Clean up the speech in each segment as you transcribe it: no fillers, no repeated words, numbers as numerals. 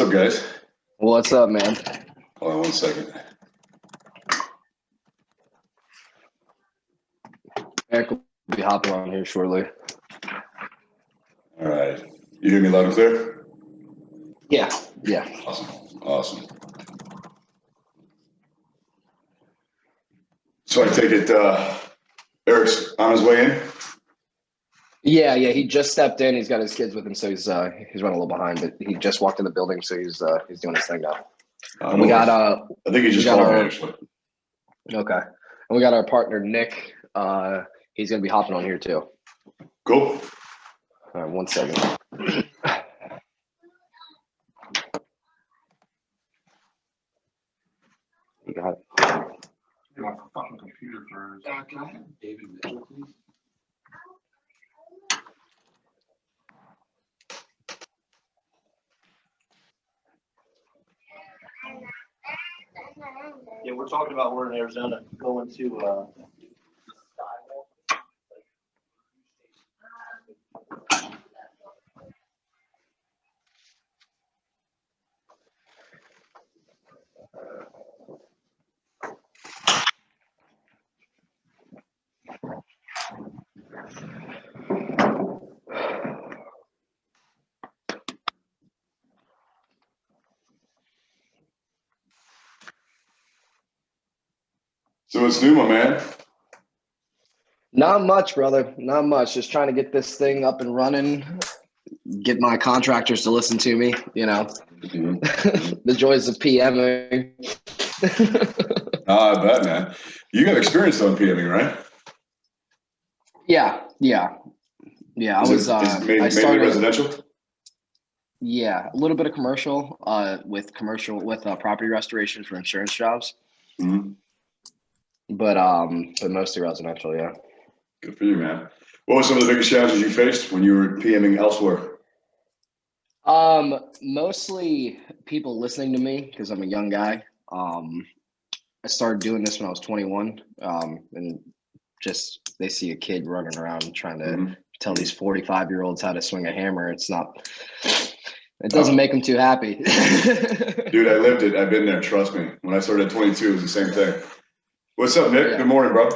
up, guys? What's up, man? Hold on one second. Erik will be hopping on here shortly. All right. You hear me loud and clear? Yeah. Awesome. So I take it Eric's on his way in? Yeah. He just stepped in. He's got his kids with him, so he's running a little behind. But he just walked in the building, so he's doing his thing now. And we got I think he just called me actually. Okay. And we got our partner Nick. He's gonna be hopping on here too. Cool. All right, 1 second. You got it. My fucking computer froze. Can I have David Mitchell, please? Yeah, we're talking about we're in Arizona going to So what's new, my man? Not much, brother. Not much. Just trying to get this thing up and running. Get my contractors to listen to me. You know, the joys of PMing. I bet, man. You got experience on PMing, right? Yeah. I Mainly started residential. Yeah, a little bit of commercial. With property restoration for insurance jobs. Mm-hmm. But mostly residential. Yeah. Good for you, man. What were some of the biggest challenges you faced when you were PMing elsewhere? Mostly people listening to me because I'm a young guy. I started doing this when I was 21, and just they see a kid running around trying to tell these 45-year-olds how to swing a hammer. It doesn't make them too happy. Dude, I lived it. I've been there. Trust me. When I started at 22, it was the same thing. What's up, Nick? Yeah. Good morning, bro.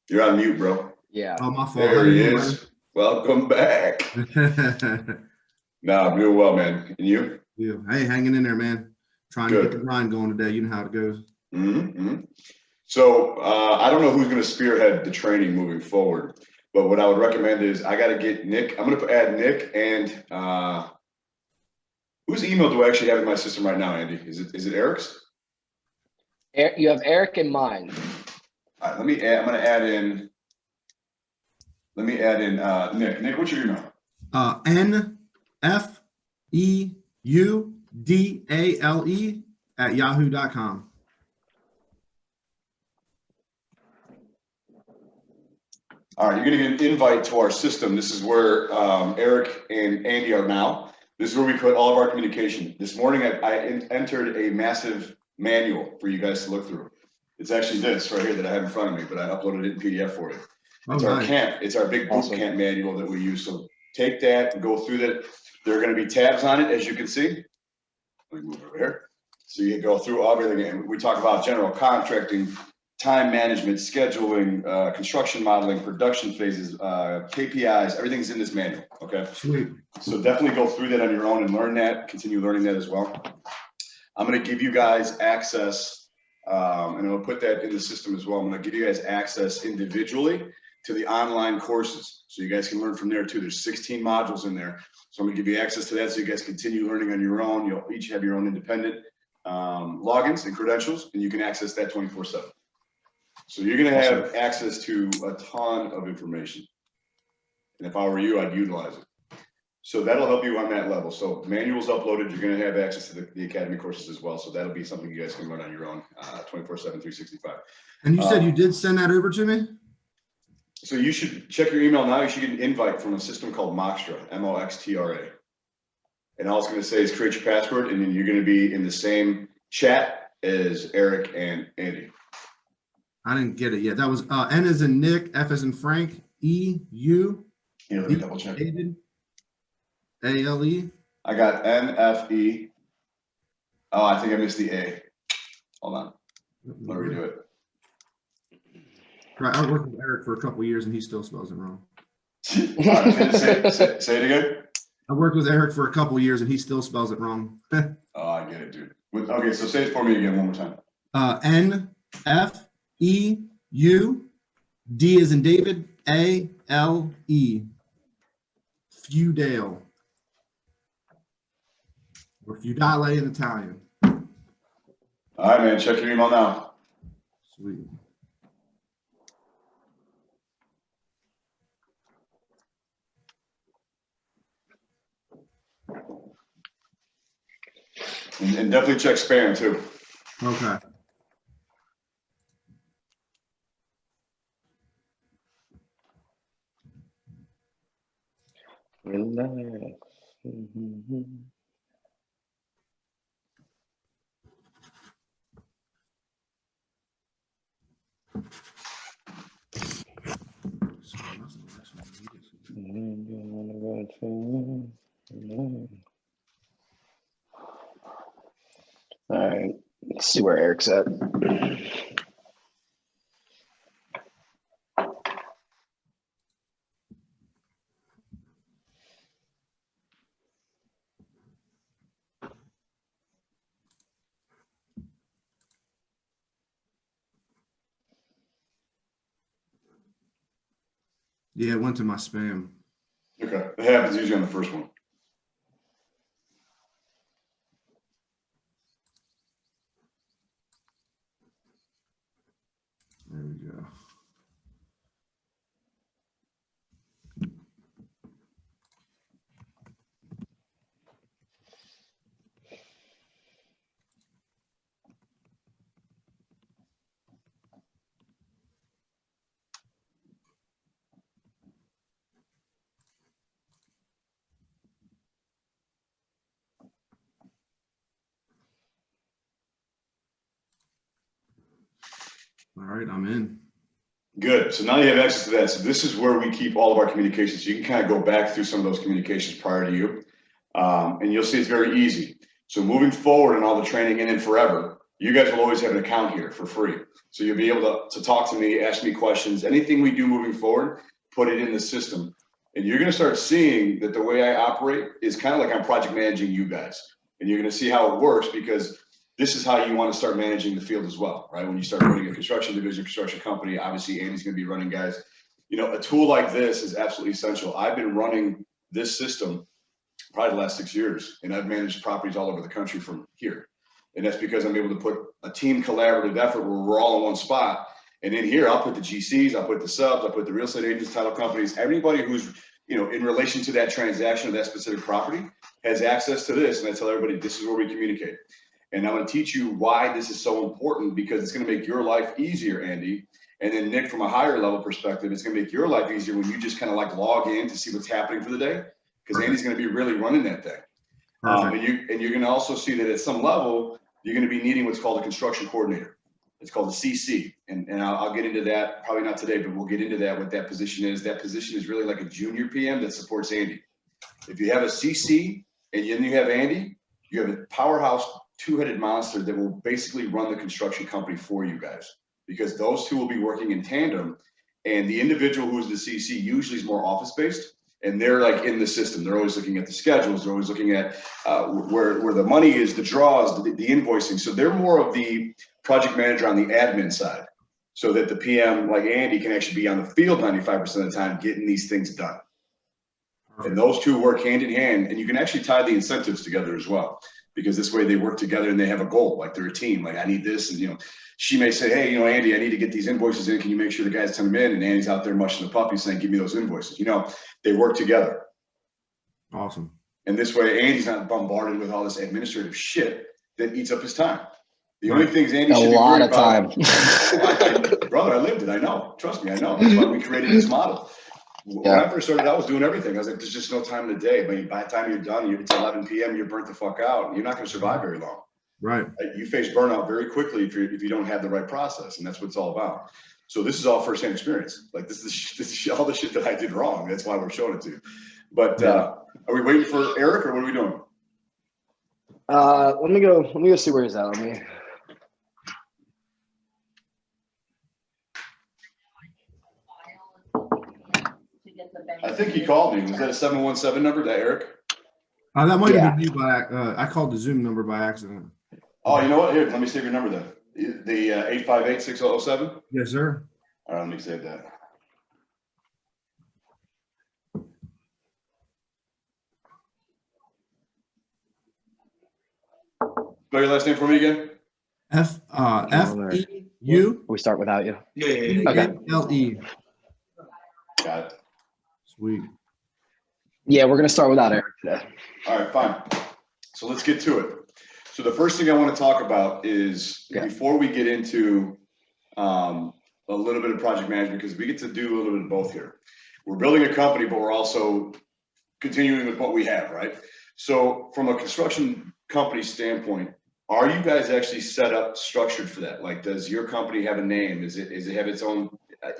You're on mute, bro. Yeah. Oh, my fault. There he is. Welcome back. I'm doing well, man. And you? Yeah. Hey, hanging in there, man. Trying to get the grind going today. You know how it goes. So I don't know who's going to spearhead the training moving forward, but what I would recommend is I got to get Nick. I'm going to add Nick and whose email do I actually have in my system right now, Andy? Is it Eric's? You have Erik in mind. All right, I'm going to add in. Let me add in Nick. Nick, what's your email? NFEUDALE@yahoo.com. All right, you're going to get an invite to our system. This is where Erik and Andy are now. This is where we put all of our communication. This morning, I entered a massive manual for you guys to look through. It's actually this right here that I have in front of me, but I uploaded it in PDF for you. It's our camp. It's our big boot camp manual that we use. So take that and go through that. There are going to be tabs on it, as you can see. Let me move over here. So you go through everything. And we talk about general contracting, time management, scheduling, construction modeling, production phases, KPIs. Everything's in this manual. Okay. Sweet. So definitely go through that on your own and learn that. Continue learning that as well. I'm going to give you guys access, and I'll put that in the system as well. I'm going to give you guys access individually to the online courses, so you guys can learn from there too. There's 16 modules in there, so I'm going to give you access to that, so you guys continue learning on your own. You'll each have your own independent logins and credentials, and you can access that 24/7. So you're going to have access to a ton of information, and if I were you, I'd utilize it. So that'll help you on that level. So manuals uploaded, you're going to have access to the academy courses as well. So that'll be something you guys can learn on your own, 24/7, 365. And you said you did send that over to me? So you should check your email now. You should get an invite from a system called Moxtra, Moxtra. And all it's going to say is create your password, and then you're going to be in the same chat as Erik and Andy. I didn't get it yet. That was N as in Nick, F as in Frank, E, U. Yeah, let me double check. A-L-E? I got NFE. Oh, I think I missed the A. Hold on. Let me redo it. Right, I worked with Eric for a couple years and he still spells it wrong. All right, say it again. I worked with Eric for a couple years and he still spells it wrong. Oh, I get it, dude. Okay, so say it for me again one more time. N-F-E-U, D as in David, A-L-E. Feudale. Or feudale in Italian. All right, man. Check your email now. Sweet. And definitely check spam too. Okay. Relax. All right, let's see where Eric's at. Yeah, it went to my spam. Okay, it happens usually on the first one. There we go. All right, I'm in. Good. So now you have access to that. So this is where we keep all of our communications. So you can kind of go back through some of those communications prior to you. And you'll see it's very easy. So moving forward and all the training and forever, you guys will always have an account here for free. So you'll be able to talk to me, ask me questions, anything we do moving forward, put it in the system. And you're going to start seeing that the way I operate is kind of like I'm project managing you guys. And you're going to see how it works because this is how you want to start managing the field as well, right? When you start running a construction division, construction company, obviously Andy's going to be running guys. You know, a tool like this is absolutely essential. I've been running this system probably the last 6 years, and I've managed properties all over the country from here. And that's because I'm able to put a team collaborative effort where we're all in one spot. And in here, I'll put the GCs, I'll put the subs, I'll put the real estate agents, title companies, everybody who's, you know, in relation to that transaction of that specific property has access to this. And I tell everybody, this is where we communicate. And I'm going to teach you why this is so important because it's going to make your life easier, Andy. And then Nick, from a higher level perspective, it's going to make your life easier when you just kind of like log in to see what's happening for the day. Because Andy's going to be really running that thing. And you're going to also see that at some level, you're going to be needing what's called a construction coordinator. It's called a CC. And I'll get into that, probably not today, but we'll get into that, what that position is. That position is really like a junior PM that supports Andy. If you have a CC and then you have Andy, you have a powerhouse two-headed monster that will basically run the construction company for you guys, because those two will be working in tandem. And the individual who's the CC usually is more office-based, and they're like in the system. They're always looking at the schedules. They're always looking at where the money is, the draws, the invoicing. So they're more of the project manager on the admin side, so that the PM, like Andy, can actually be on the field 95% of the time getting these things done. And those two work hand in hand, and you can actually tie the incentives together as well, because this way they work together and they have a goal, like they're a team. Like, I need this, and you know, she may say, hey, you know, Andy, I need to get these invoices in. Can you make sure the guys send them in? And Andy's out there mushing the puppy saying, give me those invoices. You know, they work together. Awesome. And this way, Andy's not bombarded with all this administrative shit that eats up his time. The only things Andy should be worried about. Brother, I lived it. I know. Trust me, I know. That's why we created this model. When I first started, I was doing everything. I was like, there's just no time in the day. But by the time you're done, it's 11 p.m., you're burnt the fuck out. You're not going to survive very long. Right. You face burnout very quickly if you don't have the right process. And that's what it's all about. So this is all firsthand experience. Like this is all the shit that I did wrong. That's why we're showing it to you. But Are we waiting for Eric or what are we doing? Let me go see where he's at. Let me. I think he called me. Was that a 717 number? That Eric? That might Yeah. have been you by, I called the Zoom number by accident. Oh, you know what? Here, let me save your number then. The 858-6007? Yes, sir. All right, let me save that. Spell your last name for me again? F-E-U. We start without you. Yeah. Okay. L-E. Got it. Sweet. Yeah, we're gonna start without Eric today. All right, fine. So let's get to it. So the first thing I want to talk about is before we get into a little bit of project management, because we get to do a little bit of both here. We're building a company, but we're also continuing with what we have, right? So from a construction company standpoint, are you guys actually set up structured for that? Like, does your company have a name? Is it have its own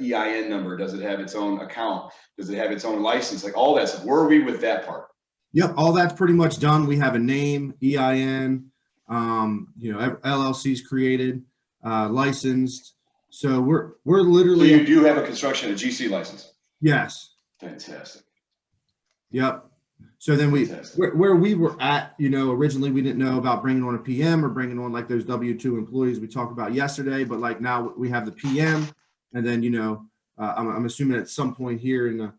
EIN number? Does it have its own account? Does it have its own license? Like all that stuff. Where are we with that part? Yep, all that's pretty much done. We have a name, EIN, LLC's created, licensed. So we're So literally. you do have a construction, a GC license. Yes. Fantastic. Yep. So then where we were at, originally we didn't know about bringing on a PM or bringing on like those W-2 employees we talked about yesterday, but like now we have the PM, and then I'm assuming at some point here in the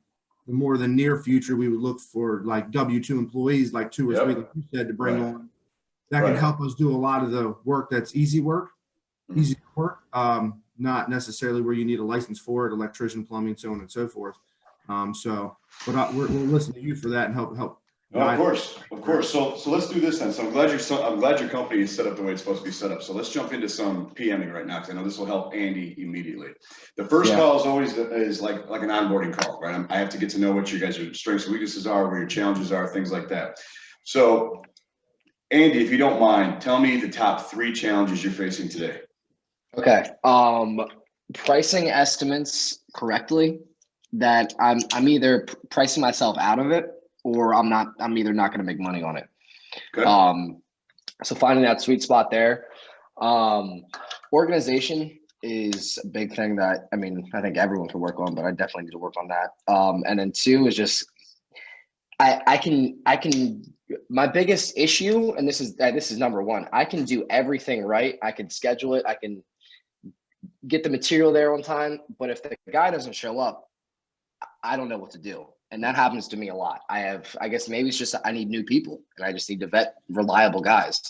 more the near future we would look for like W-2 employees, like 2 or 3 like you said, to bring on. That can help us do a lot of the work that's easy work, not necessarily where you need a license for it, electrician, plumbing, so on and so forth. But we'll listen to you for that and help. Oh, of course. So let's do this then. So I'm glad your company is set up the way it's supposed to be set up. So let's jump into some PMing right now, because I know this will help Andy immediately. The first call is always like an onboarding call, right? I have to get to know what you guys' strengths and weaknesses are, where your challenges are, things like that. So Andy, if you don't mind, tell me the top 3 challenges you're facing today. Okay. Pricing estimates correctly. That I'm either pricing myself out of it, or I'm either not going to make money on it. Okay. So finding that sweet spot there. Organization is a big thing that I think everyone can work on, but I definitely need to work on that. And then 2 is just I can my biggest issue, and this is number 1. I can do everything right. I can schedule it. I can get the material there on time. But if the guy doesn't show up, I don't know what to do. And that happens to me a lot. I guess maybe it's just I need new people, and I just need to vet reliable guys.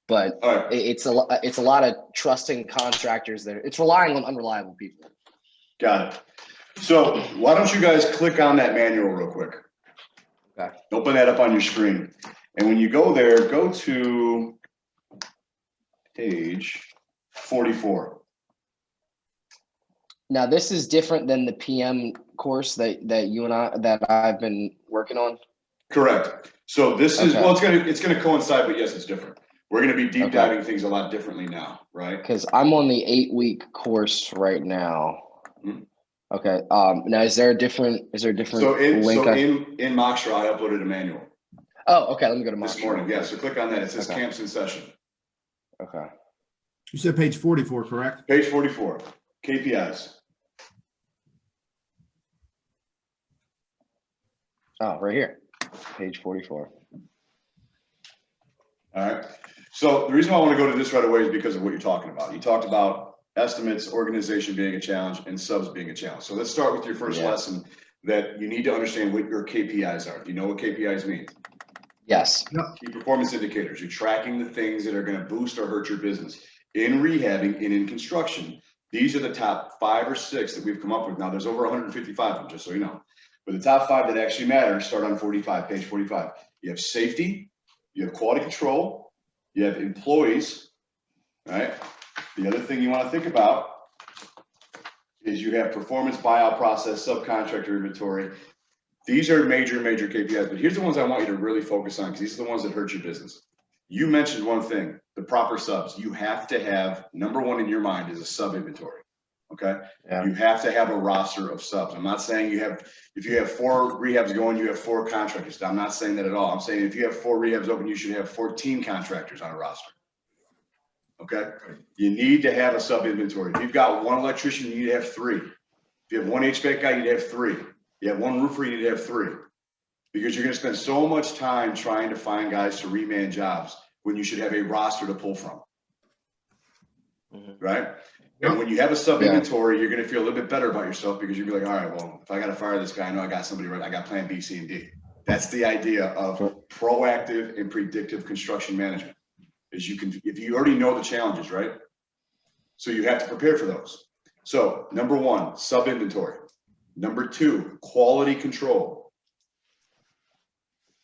But it's a lot of trusting contractors there. It's relying on unreliable people. Got it. So why don't you guys click on that manual real quick? Okay. Open that up on your screen. And when you go there, go to page 44. Now this is different than the PM course that I've been working on. Correct. So this is it's gonna coincide, but yes, it's different. We're gonna be deep diving things a lot differently now, right? Because I'm on the 8-week course right now. Mm-hmm. Okay. Now is there a different So in Moxtra, I uploaded a manual. Oh, okay. Let me go to Moxtra. This morning, yeah. So click on that. It says camps in session. Okay. You said page 44, correct? Page 44. KPIs. Oh, right here. Page 44. All right. So the reason why I want to go to this right away is because of what you're talking about. You talked about estimates, organization being a challenge, and subs being a challenge. So let's start with your first lesson, that you need to understand what your KPIs are. Do you know what KPIs mean? Yes. Key performance indicators. You're tracking the things that are going to boost or hurt your business. In rehabbing and in construction, these are the top 5 or 6 that we've come up with. Now, there's over 155 of them, just so you know. But the top 5 that actually matter start on 45, page 45. You have safety, you have quality control, you have employees, right? The other thing you want to think about is you have performance, buyout process, subcontractor inventory. These are major KPIs, but here's the ones I want you to really focus on, because these are the ones that hurt your business. You mentioned one thing, the proper subs. You have to have, number 1 in your mind is a sub inventory. Okay. Yeah. You have to have a roster of subs. I'm not saying if you have 4 rehabs going, you have 4 contractors. I'm not saying that at all. I'm saying if you have 4 rehabs open, you should have 14 contractors on a roster. Okay. You need to have a sub inventory. If you've got 1 electrician, you need to have 3. If you have 1 HVAC guy, you need to have 3. You have 1 roofer, you need to have 3. Because you're going to spend so much time trying to find guys to reman jobs when you should have a roster to pull from. Right? And when you have a sub inventory, you're going to feel a little bit better about yourself because you're like, all right, well, if I got to fire this guy, I know I got somebody right. I got plan B, C, and D. That's the idea of proactive and predictive construction management. Is you can, if you already know the challenges, right? So you have to prepare for those. So number 1, sub inventory. Number 2, quality control.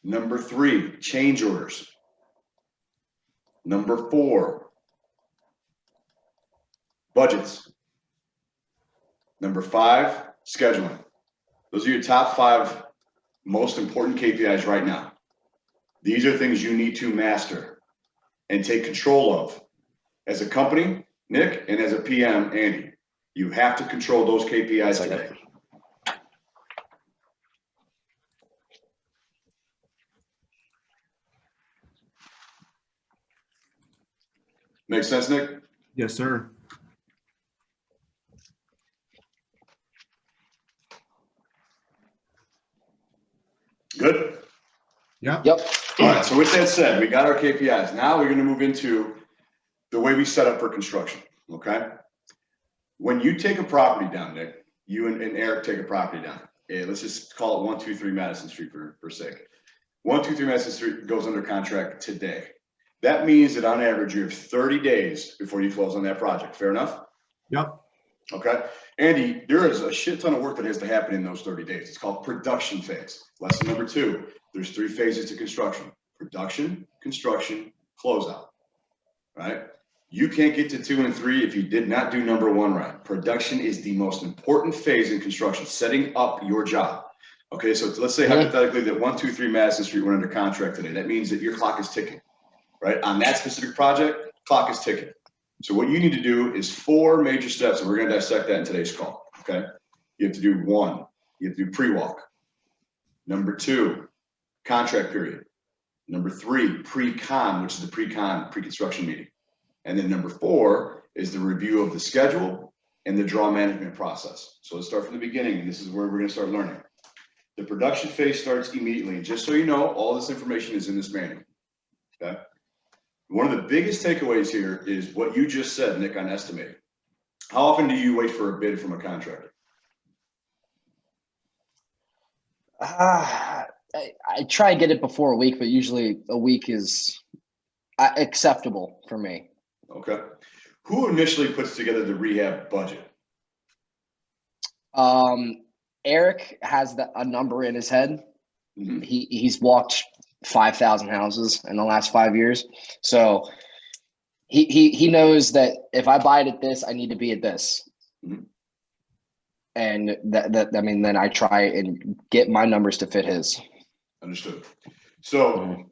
Number 3, change orders. Number 4, budgets. Number 5, scheduling. Those are your top 5 most important KPIs right now. These are things you need to master and take control of. As a company, Nick, and as a PM, Andy, you have to control those KPIs today. Make sense, Nick? Yes, sir. Good? Yep. Yep. All right, so with that said, we got our KPIs. Now we're going to move into the way we set up for construction, okay? When you take a property down, Nick, you and Eric take a property down. Let's just call it 123 Madison Street for sake. 123 Madison Street goes under contract today. That means that on average, you have 30 days before you close on that project. Fair enough? Yep. Okay. Andy, there is a shit ton of work that has to happen in those 30 days. It's called production phase. Lesson number 2, there's 3 phases to construction: production, construction, closeout, right? You can't get to 2 and 3 if you did not do number 1 right. Production is the most important phase in construction, setting up your job. Okay, so let's say hypothetically that 123 Madison Street went under contract today. That means that your clock is ticking, right? On that specific project, clock is ticking. So what you need to do is 4 major steps, and we're going to dissect that in today's call, okay? You have to do 1, you have to do pre-walk. Number 2, contract period. Number 3, pre-con, which is the pre-construction meeting. And then number 4 is the review of the schedule and the draw management process. So let's start from the beginning, and this is where we're going to start learning. The production phase starts immediately. And just so you know, all this information is in this manual, okay? One of the biggest takeaways here is what you just said, Nick, on estimating. How often do you wait for a bid from a contractor? I try to get it before a week, but usually a week is acceptable for me. Okay. Who initially puts together the rehab budget? Eric has a number in his head. Mm-hmm. He's walked 5,000 houses in the last 5 years. So he knows that if I buy it at this, I need to be at this. Mm-hmm. And then I try and get my numbers to fit his. Understood. So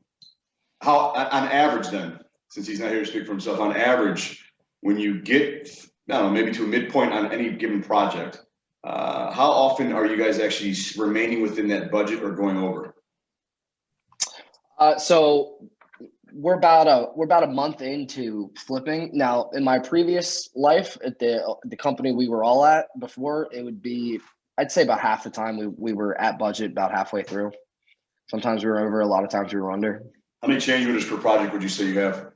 how, on average then, since he's not here to speak for himself, on average, when you get, I don't know, maybe to a midpoint on any given project, how often are you guys actually remaining within that budget or going over? So we're about a month into flipping. Now, in my previous life at the company we were all at before, it would be, I'd say about half the time we were at budget, about halfway through. Sometimes we were over, a lot of times we were under. How many change orders per project would you say you have?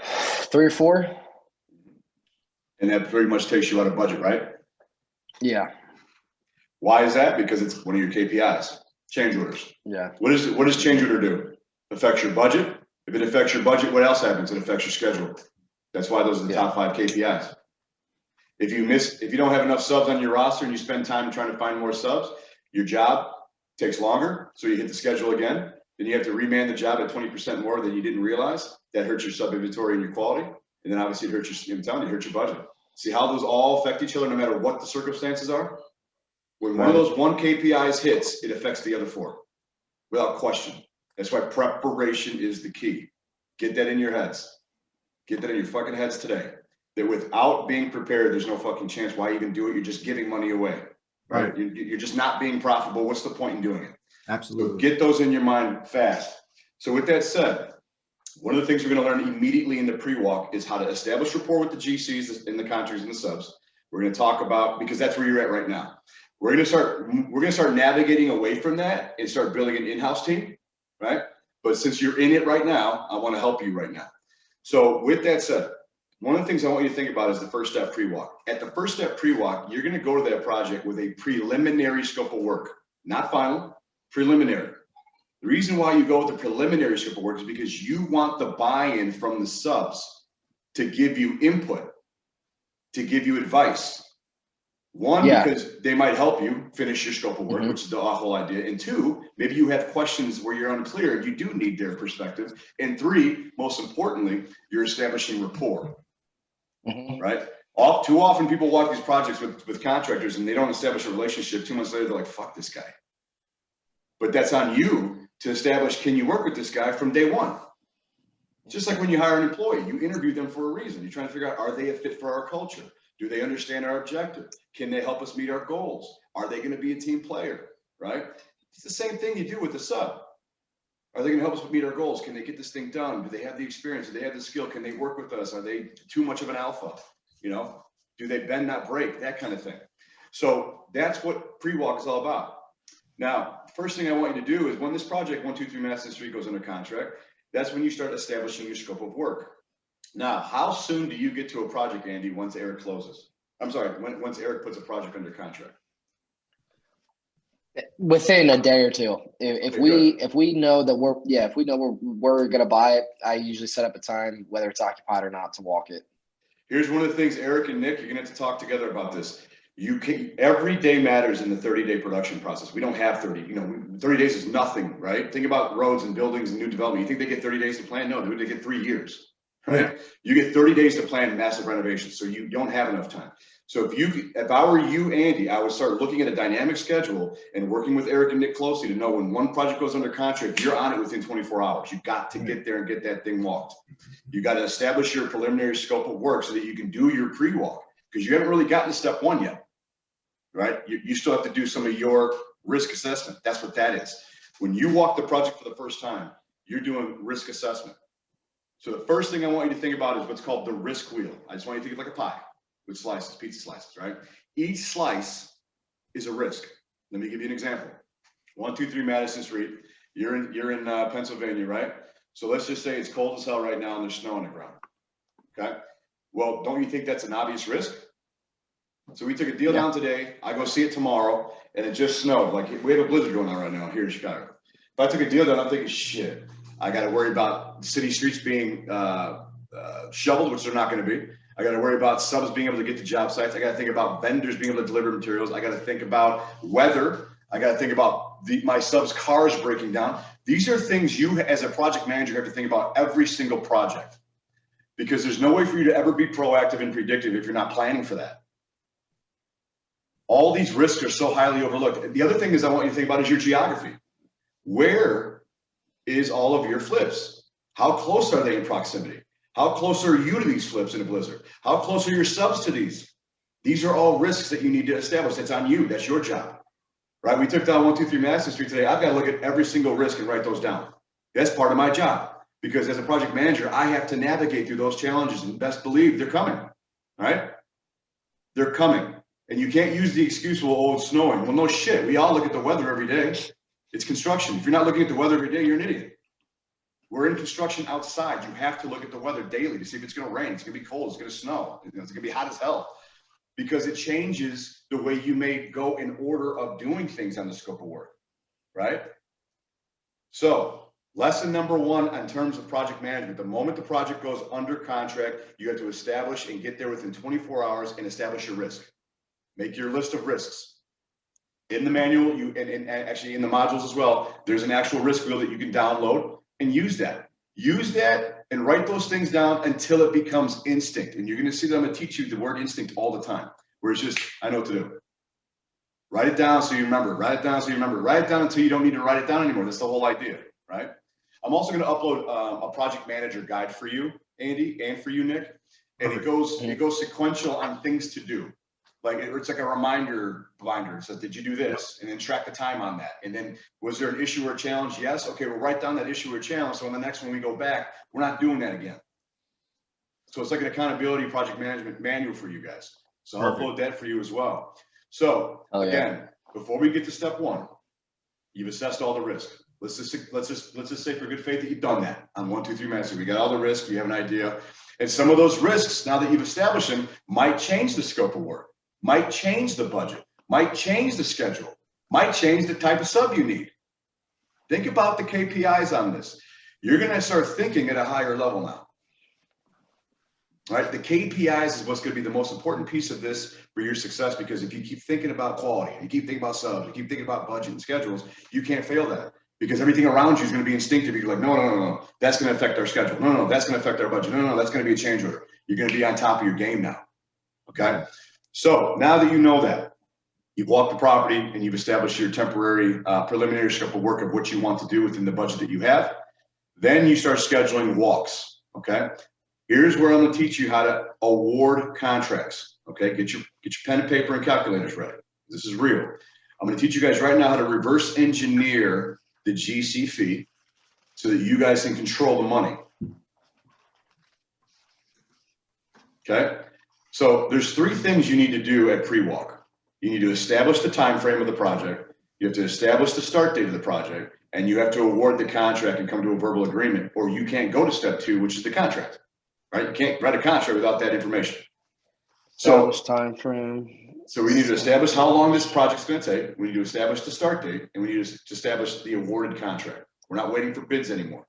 3 or 4. And that pretty much takes you out of budget, right? Yeah. Why is that? Because it's one of your KPIs, change orders. Yeah. What does change order do? Affects your budget. If it affects your budget, what else happens? It affects your schedule. That's why those are the top 5 KPIs. If you don't have enough subs on your roster and you spend time trying to find more subs, your job takes longer. So you hit the schedule again. Then you have to reman the job at 20% more than you didn't realize. That hurts your sub inventory and your quality. And then obviously it hurts your, I'm telling you, it hurts your budget. See how those all affect each other no matter what the circumstances are? When one of those 1 KPIs hits, it affects the other 4 without question. That's why preparation is the key. Get that in your heads. Get that in your fucking heads today. that without being prepared, there's no fucking chance why you even do it. You're just giving money away, right? Right. You're just not being profitable. What's the point in doing it? So Absolutely. get those in your mind fast. So with that said, one of the things we're going to learn immediately in the pre-walk is how to establish rapport with the GCs and the contractors and the subs. We're going to talk about, because that's where you're at right now. We're going to start navigating away from that and start building an in-house team, right? But since you're in it right now, I want to help you right now. So with that said, one of the things I want you to think about is the first step pre-walk. At the first step pre-walk, you're going to go to that project with a preliminary scope of work, not final, preliminary. The reason why you go with the preliminary scope of work is because you want the buy-in from the subs to give you input, to give you advice. One, because they might help you finish your scope of work, which is the whole idea. And two, maybe you have questions where you're unclear and you do need their perspective. And three, most importantly, you're establishing rapport, right? Too often people walk these projects with contractors and they don't establish a relationship. 2 months later, they're like, fuck this guy. But that's on you to establish, can you work with this guy from day one? Just like when you hire an employee, you interview them for a reason. You're trying to figure out, are they a fit for our culture? Do they understand our objective? Can they help us meet our goals? Are they going to be a team player, right? It's the same thing you do with the sub. Are they going to help us meet our goals? Can they get this thing done? Do they have the experience? Do they have the skill? Can they work with us? Are they too much of an alpha? You know, do they bend, not break? That kind of thing. So that's what pre-walk is all about. Now, first thing I want you to do is when this project 123 Madison Street goes under contract, that's when you start establishing your scope of work. Now, how soon do you get to a project, Andy, once Erik closes? I'm sorry, once Erik puts a project under contract? Within a day or two. If we know that we're gonna buy it, I usually set up a time, whether it's occupied or not, to walk it. Here's one of the things, Erik and Nick, you're gonna have to talk together about this. Every day matters in the 30-day production process. We don't have 30, 30 days is nothing, right? Think about roads and buildings and new development. You think they get 30 days to plan? No, dude, they get 3 years, right? You get 30 days to plan massive renovations, so you don't have enough time. So if I were you, Andy, I would start looking at a dynamic schedule and working with Erik and Nick closely to know when one project goes under contract, you're on it within 24 hours. You've got to get there and get that thing walked. You got to establish your preliminary scope of work so that you can do your pre-walk, because you haven't really gotten to step one yet, right? You still have to do some of your risk assessment. That's what that is. When you walk the project for the first time, you're doing risk assessment. So the first thing I want you to think about is what's called the risk wheel. I just want you to think of like a pie with slices, pizza slices, right? Each slice is a risk. Let me give you an example. 123 Madison Street. You're in Pennsylvania, right? So let's just say it's cold as hell right now and there's snow on the ground. Okay. Well, don't you think that's an obvious risk? So we took a deal down today. I go see it tomorrow, and it just snowed. Like we have a blizzard going on right now here in Chicago. If I took a deal down, I'm thinking, shit, I got to worry about city streets being shoveled, which they're not going to be. I got to worry about subs being able to get to job sites. I got to think about vendors being able to deliver materials. I got to think about weather. I got to think about my subs' cars breaking down. These are things you, as a project manager, have to think about every single project, because there's no way for you to ever be proactive and predictive if you're not planning for that. All these risks are so highly overlooked. The other thing is I want you to think about is your geography. Where is all of your flips? How close are they in proximity? How close are you to these flips in a blizzard? How close are your subs to these? These are all risks that you need to establish. That's on you. That's your job, right? We took down 123 Madison Street today. I've got to look at every single risk and write those down. That's part of my job, because as a project manager, I have to navigate through those challenges, and best believe they're coming, right? They're coming. And you can't use the excuse, well, oh, it's snowing. Well, no shit. We all look at the weather every day. It's construction. If you're not looking at the weather every day, you're an idiot. We're in construction outside. You have to look at the weather daily to see if it's going to rain. It's going to be cold. It's going to snow. It's going to be hot as hell, because it changes the way you may go in order of doing things on the scope of work, right? So lesson number one in terms of project management, the moment the project goes under contract, you have to establish and get there within 24 hours and establish your risk. Make your list of risks. In the manual, and actually in the modules as well, there's an actual risk wheel that you can download and use that. Use that and write those things down until it becomes instinct. And you're going to see that I'm going to teach you the word instinct all the time, where it's just, I know what to do. Write it down so you remember. Write it down so you remember. Write it down until you don't need to write it down anymore. That's the whole idea, right? I'm also going to upload a project manager guide for you, Andy, and for you, Nick. And it goes sequential on things to do. Like it's like a reminder binder. It says, did you do this? And then track the time on that. And then was there an issue or a challenge? Yes. Okay, we'll write down that issue or challenge. So on the next one we go back, we're not doing that again. So it's like an accountability project management manual for you guys. So I'll upload that for you as well. So again, before we get to step one, you've assessed all the risk. Let's just say for good faith that you've done that on 1, 2, 3 master. We got all the risks. We have an idea. And some of those risks, now that you've established them, might change the scope of work, might change the budget, might change the schedule, might change the type of sub you need. Think about the KPIs on this. You're going to start thinking at a higher level now. Right? The KPIs is what's going to be the most important piece of this for your success, because if you keep thinking about quality, you keep thinking about subs, you keep thinking about budget and schedules, you can't fail that. Because everything around you is going to be instinctive. You're like, no, that's going to affect our schedule. No, that's going to affect our budget. No, that's going to be a change order. You're going to be on top of your game now. Okay. So now that you know that, you've walked the property and you've established your temporary preliminary scope of work of what you want to do within the budget that you have, then you start scheduling walks. Okay. Here's where I'm going to teach you how to award contracts. Okay. Get your pen and paper and calculators ready. This is real. I'm going to teach you guys right now how to reverse engineer the GC fee so that you guys can control the money. Okay. So there's 3 things you need to do at pre-walk. You need to establish the time frame of the project. You have to establish the start date of the project, and you have to award the contract and come to a verbal agreement, or you can't go to step 2, which is the contract. Right? You can't write a contract without that information. So time frame. So we need to establish how long this project's going to take. We need to establish the start date, and we need to establish the awarded contract. We're not waiting for bids anymore.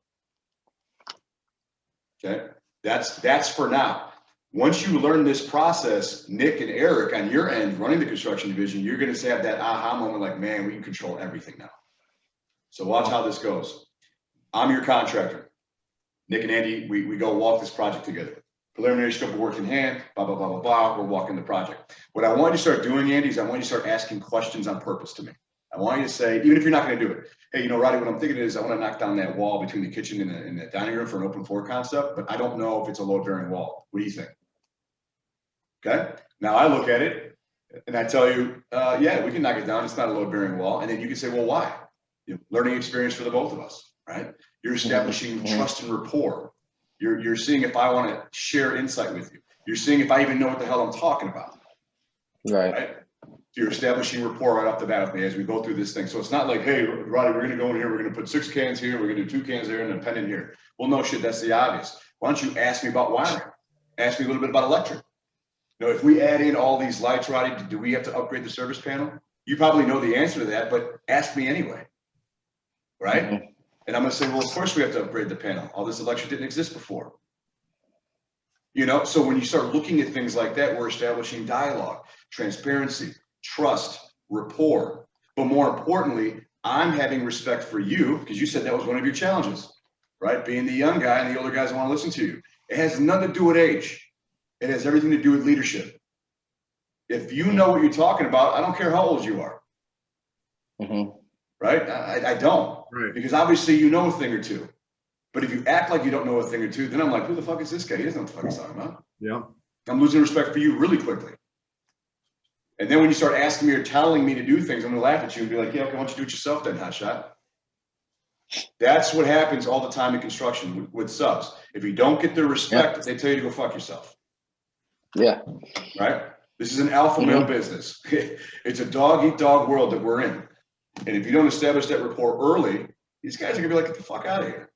Okay, that's for now. Once you learn this process, Nick and Eric on your end running the construction division, you're going to have that aha moment like, man, we can control everything now. So watch how this goes. I'm your contractor. Nick and Andy, we go walk this project together. Preliminary scope of work in hand, blah, blah, blah, blah, blah. We're walking the project. What I want you to start doing, Andy, is I want you to start asking questions on purpose to me. I want you to say, even if you're not going to do it, hey, Roddy, what I'm thinking is I want to knock down that wall between the kitchen and the dining room for an open floor concept, but I don't know if it's a load-bearing wall. What do you think? Okay. Now I look at it and I tell you, yeah, we can knock it down. It's not a load-bearing wall. And then you can say, well, why? Learning experience for the both of us, right? You're establishing trust and rapport. You're seeing if I want to share insight with you. You're seeing if I even know what the hell I'm talking about. Right? You're establishing rapport right off the bat with me as we go through this thing. So it's not like, hey, Roddy, we're going to go in here. We're going to put 6 cans here. We're going to do 2 cans there and a pen in here. Well, no shit. That's the obvious. Why don't you ask me about wiring? Ask me a little bit about electric. If we add in all these lights, Roddy, do we have to upgrade the service panel? You probably know the answer to that, but ask me anyway. Right? Mm-hmm. And I'm going to say, well, of course we have to upgrade the panel. All this electric didn't exist before. So when you start looking at things like that, we're establishing dialogue, transparency, trust, rapport. But more importantly, I'm having respect for you because you said that was one of your challenges, right? Being the young guy and the older guys want to listen to you. It has nothing to do with age. It has everything to do with leadership. If you know what you're talking about, I don't care how old you are. Mm-hmm. Right? I don't. Right. Because obviously you know a thing or two. But if you act like you don't know a thing or two, then I'm like, who the fuck is this guy? He doesn't know what the fuck he's talking about. Yeah. I'm losing respect for you really quickly. And then when you start asking me or telling me to do things, I'm going to laugh at you and be like, yeah, okay, why don't you do it yourself then, hotshot? That's what happens all the time in construction with subs. If you don't get their respect, they tell you to go fuck yourself. Yeah. Right? This is an alpha male business. It's a dog-eat-dog world that we're in. And if you don't establish that rapport early, these guys are going to be like, get the fuck out of here.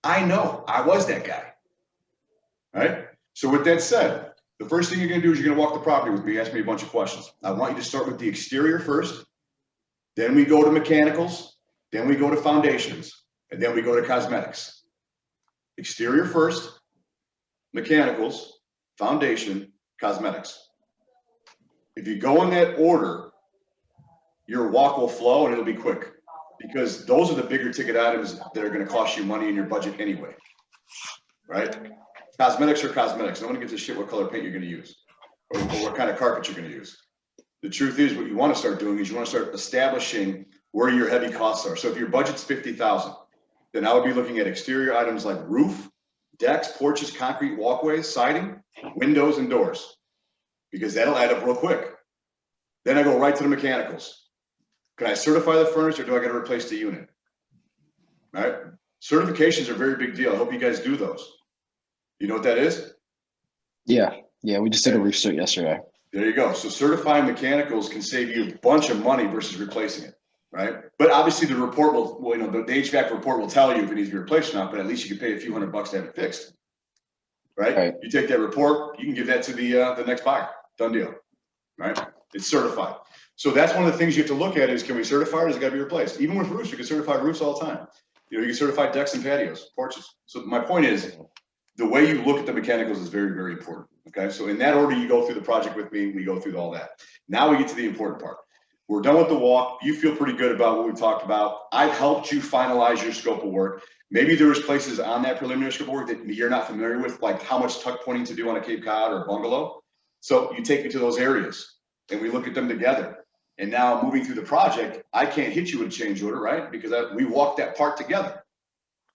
I know. I was that guy. Right? So with that said, the first thing you're going to do is you're going to walk the property with me, ask me a bunch of questions. I want you to start with the exterior first. Then we go to mechanicals. Then we go to foundations. And then we go to cosmetics. Exterior first, mechanicals, foundation, cosmetics. If you go in that order, your walk will flow and it'll be quick because those are the bigger ticket items that are going to cost you money in your budget anyway, right? Cosmetics are cosmetics. No one gives a shit what color paint you're going to use or what kind of carpet you're going to use. The truth is what you want to start doing is you want to start establishing where your heavy costs are. So if your budget's $50,000, then I would be looking at exterior items like roof, decks, porches, concrete walkways, siding, windows, and doors, because that'll add up real quick. Then I go right to the mechanicals. Can I certify the furnace, or do I got to replace the unit? Right? Certifications are a very big deal. I hope you guys do those. You know what that is? Yeah. We just did a roof cert yesterday. There you go. So certifying mechanicals can save you a bunch of money versus replacing it, right? But obviously the report will, the HVAC report will tell you if it needs to be replaced or not, but at least you can pay a few $100 to have it fixed, right? Right. You take that report, you can give that to the next buyer. Done deal, right? It's certified. So that's one of the things you have to look at is, can we certify or does it got to be replaced? Even with roofs, you can certify roofs all the time. You can certify decks and patios, porches. So my point is, the way you look at the mechanicals is very, very important. Okay, so in that order, you go through the project with me. We go through all that. Now we get to the important part. We're done with the walk. You feel pretty good about what we talked about. I've helped you finalize your scope of work. Maybe there was places on that preliminary scope of work that you're not familiar with, like how much tuck pointing to do on a Cape Cod or a bungalow. So you take me to those areas and we look at them together. And now moving through the project, I can't hit you with a change order, right? Because we walked that part together.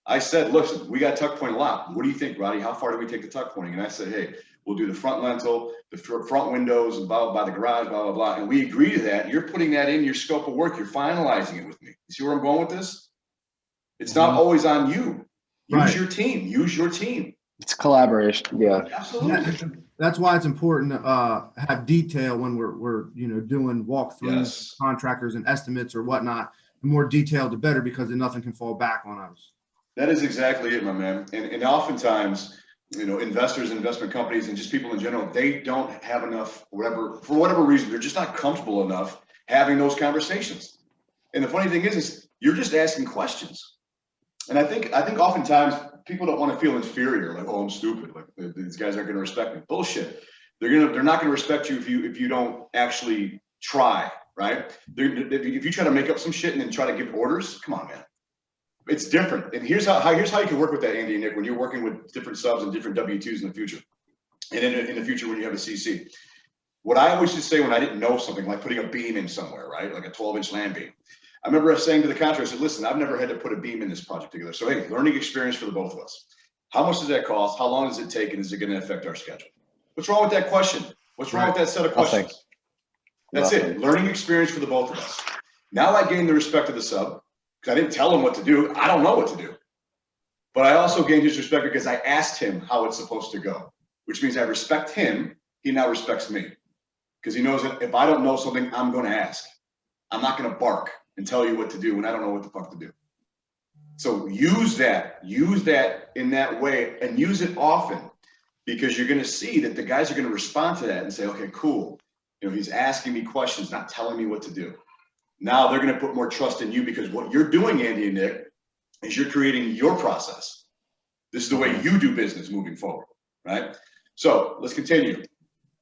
I said, listen, we got tuck point a lot. What do you think, Roddy? How far do we take the tuck pointing? And I said, hey, we'll do the front lintel, the front windows, and by the garage, blah, blah, blah. And we agree to that. You're putting that in your scope of work. You're finalizing it with me. You see where I'm going with this? It's not always on you. Use your team. Use your team. It's collaboration. Yeah. Absolutely. That's why it's important to have detail when we're doing walkthroughs, contractors and estimates or whatnot. The more detailed, the better, because then nothing can fall back on us. That is exactly it, my man. And oftentimes, investors, investment companies, and just people in general, they don't have enough, for whatever reason, they're just not comfortable enough having those conversations. And the funny thing is you're just asking questions. And I think oftentimes people don't want to feel inferior, like, oh, I'm stupid, like these guys aren't going to respect me. Bullshit. They're not going to respect you if you don't actually try, right? If you try to make up some shit and then try to give orders, come on, man. It's different. And here's how you can work with that, Andy and Nick, when you're working with different subs and different W-2s in the future. And in the future when you have a CC. What I always used to say when I didn't know something, like putting a beam in somewhere, right? Like a 12-inch land beam. I remember saying to the contractor, I said, listen, I've never had to put a beam in this project together. So, hey, learning experience for the both of us. How much does that cost? How long does it take? And is it going to affect our schedule? What's wrong with that question? What's wrong with that set of questions? That's it. Learning experience for the both of us. Now I gain the respect of the sub because I didn't tell him what to do. I don't know what to do. But I also gained his respect because I asked him how it's supposed to go, which means I respect him. He now respects me because he knows that if I don't know something, I'm going to ask. I'm not going to bark and tell you what to do when I don't know what the fuck to do. So use that in that way and use it often, because you're going to see that the guys are going to respond to that and say, okay, cool. He's asking me questions, not telling me what to do. Now they're going to put more trust in you because what you're doing, Andy and Nick, is you're creating your process. This is the way you do business moving forward, right? So let's continue.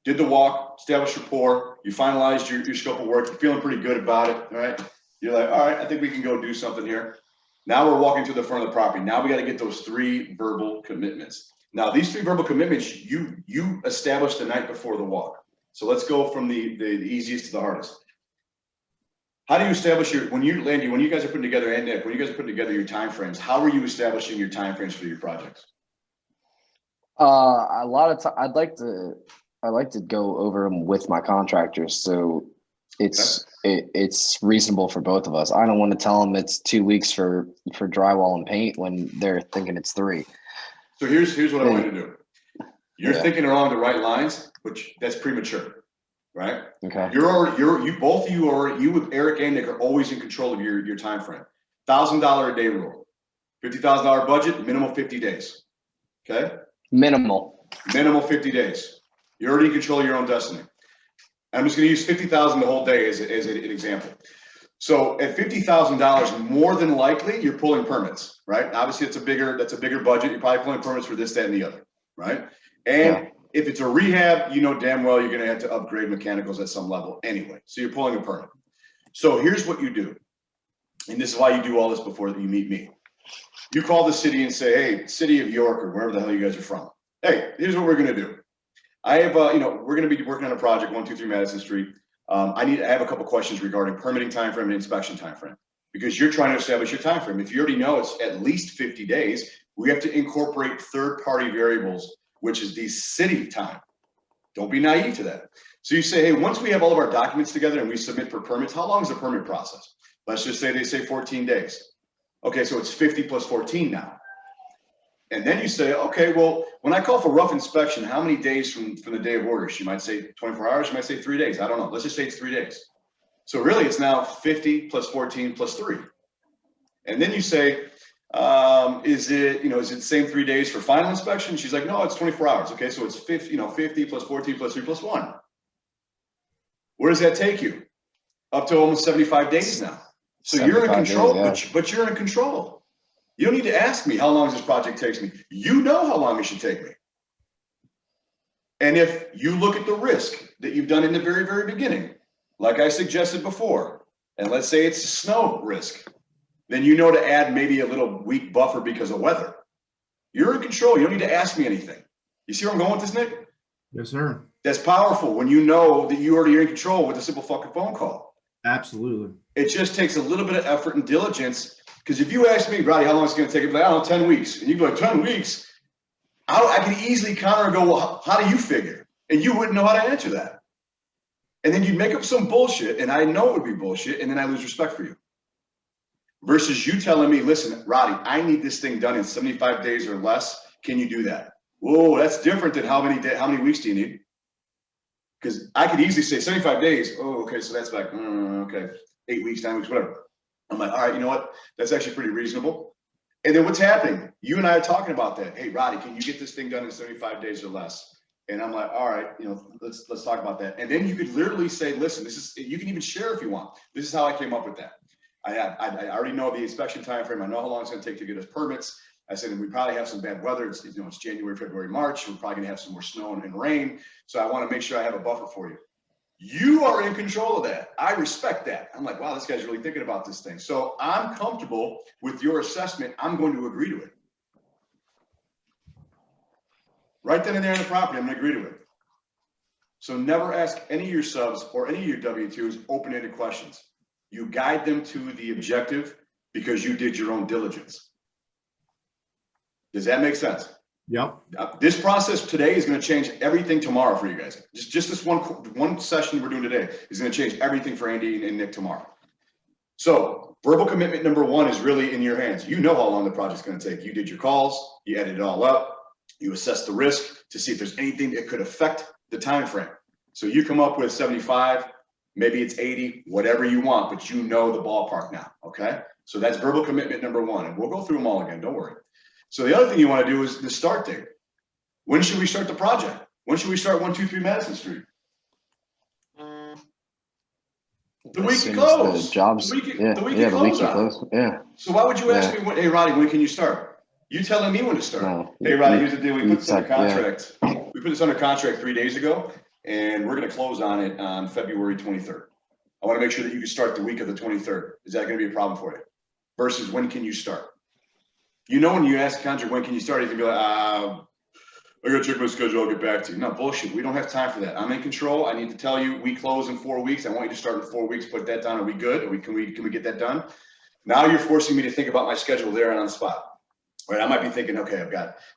Did the walk, established rapport, you finalized your scope of work, you're feeling pretty good about it, right? You're like, all right, I think we can go do something here. Now we're walking to the front of the property. Now we got to get those 3 verbal commitments. Now these 3 verbal commitments, you established the night before the walk. So let's go from the easiest to the hardest. How do you establish when you guys are putting together, and Nick, when you guys are putting together your timeframes, how are you establishing your timeframes for your projects? A lot of time, I like to go over them with my contractors, so it's reasonable for both of us. I don't want to tell them it's 2 weeks for drywall and paint when they're thinking it's 3. So here's what I want you to do. You're thinking along the right lines, which that's premature, right? Okay. You with Erik and Nick are always in control of your time frame. $1,000 a day rule, $50,000 budget, minimum 50 days. Okay. Minimal 50 days. You're already in control of your own destiny. I'm just going to use $50,000 the whole day as an example. So at $50,000, more than likely you're pulling permits, right? Obviously, that's a bigger budget. You're probably pulling permits for this, that, and the other, right? And if it's a rehab, you know damn well you're going to have to upgrade mechanicals at some level anyway. So you're pulling a permit. So here's what you do, and this is why you do all this before you meet me. You call the city and say, hey, city of York or wherever the hell you guys are from. Hey, here's what we're going to do. I have, we're going to be working on a project, 123 Madison Street. I have a couple questions regarding permitting timeframe and inspection timeframe, because you're trying to establish your timeframe. If you already know it's at least 50 days, we have to incorporate third-party variables, which is the city time. Don't be naive to that. So you say, hey, once we have all of our documents together and we submit for permits, how long is the permit process? Let's just say they say 14 days. Okay, so it's 50 plus 14 now. And then you say, okay, well, when I call for rough inspection, how many days from the day of order? She might say 24 hours, she might say 3 days. I don't know. Let's just say it's 3 days. So really it's now 50 plus 14 plus 3. And then you say, is it the same 3 days for final inspection? She's like, no, it's 24 hours. Okay, so it's 50, 50 plus 14 plus 3 plus 1. Where does that take you? Up to almost 75 days now. So you're in control, days, yeah. but you're in control. You don't need to ask me how long this project takes me. You know how long it should take me. And if you look at the risk that you've done in the very, very beginning, like I suggested before, and let's say it's a snow risk, then you know to add maybe a little weak buffer because of weather. You're in control. You don't need to ask me anything. You see where I'm going with this, Nick? Yes, sir. That's powerful when you know that you already are in control with a simple fucking phone call. Absolutely. It just takes a little bit of effort and diligence. Because if you ask me, Roddy, how long is it going to take? I'd be like, I don't know, 10 weeks. And you'd be like, 10 weeks? I can easily counter and go, well, how do you figure? And you wouldn't know how to answer that. And then you'd make up some bullshit, and I know it would be bullshit, and then I lose respect for you. Versus you telling me, listen, Roddy, I need this thing done in 75 days or less. Can you do that? Whoa, that's different than how many weeks do you need? Because I could easily say 75 days. Oh, okay, so that's like, okay, 8 weeks, 9 weeks, whatever. I'm like, all right, you know what? That's actually pretty reasonable. And then what's happening? You and I are talking about that. Hey, Roddy, can you get this thing done in 75 days or less? And I'm like, all right, let's talk about that. And then you could literally say, listen, you can even share if you want. This is how I came up with that. I already know the inspection time frame. I know how long it's going to take to get us permits. I said, and we probably have some bad weather. It's January, February, March. We're probably going to have some more snow and rain. So I want to make sure I have a buffer for you. You are in control of that. I respect that. I'm like, wow, this guy's really thinking about this thing. So I'm comfortable with your assessment. I'm going to agree to it. Right then and there on the property, I'm going to agree to it. So never ask any of your subs or any of your W-2s open-ended questions. You guide them to the objective because you did your own diligence. Does that make sense? Yep. This process today is going to change everything tomorrow for you guys. Just this one session we're doing today is going to change everything for Andy and Nick tomorrow. So verbal commitment number 1 is really in your hands. You know how long the project's going to take. You did your calls, you added it all up, you assess the risk to see if there's anything that could affect the time frame. So you come up with 75, maybe it's 80, whatever you want, but you know the ballpark now. Okay. So that's verbal commitment number 1, and we'll go through them all again. Don't worry. So the other thing you want to do is the start date. When should we start the project? When should we start 123 Madison Street? The week you close. The jobs. The week you close. Yeah. So why would you ask me, hey, Roddy, when can you start? You telling me when to start. No, hey, Roddy, here's the deal. We put this under contract. Yeah. We put this under contract 3 days ago, and we're going to close on it on February 23rd. I want to make sure that you can start the week of the 23rd. Is that going to be a problem for you? Versus when can you start? When you ask the contract, when can you start? He's going to be like, I got to check my schedule. I'll get back to you. No, bullshit. We don't have time for that. I'm in control. I need to tell you, we close in 4 weeks. I want you to start in 4 weeks. Put that down. Are we good? Can we get that done? Now you're forcing me to think about my schedule there and on the spot. Right? I might be thinking, okay,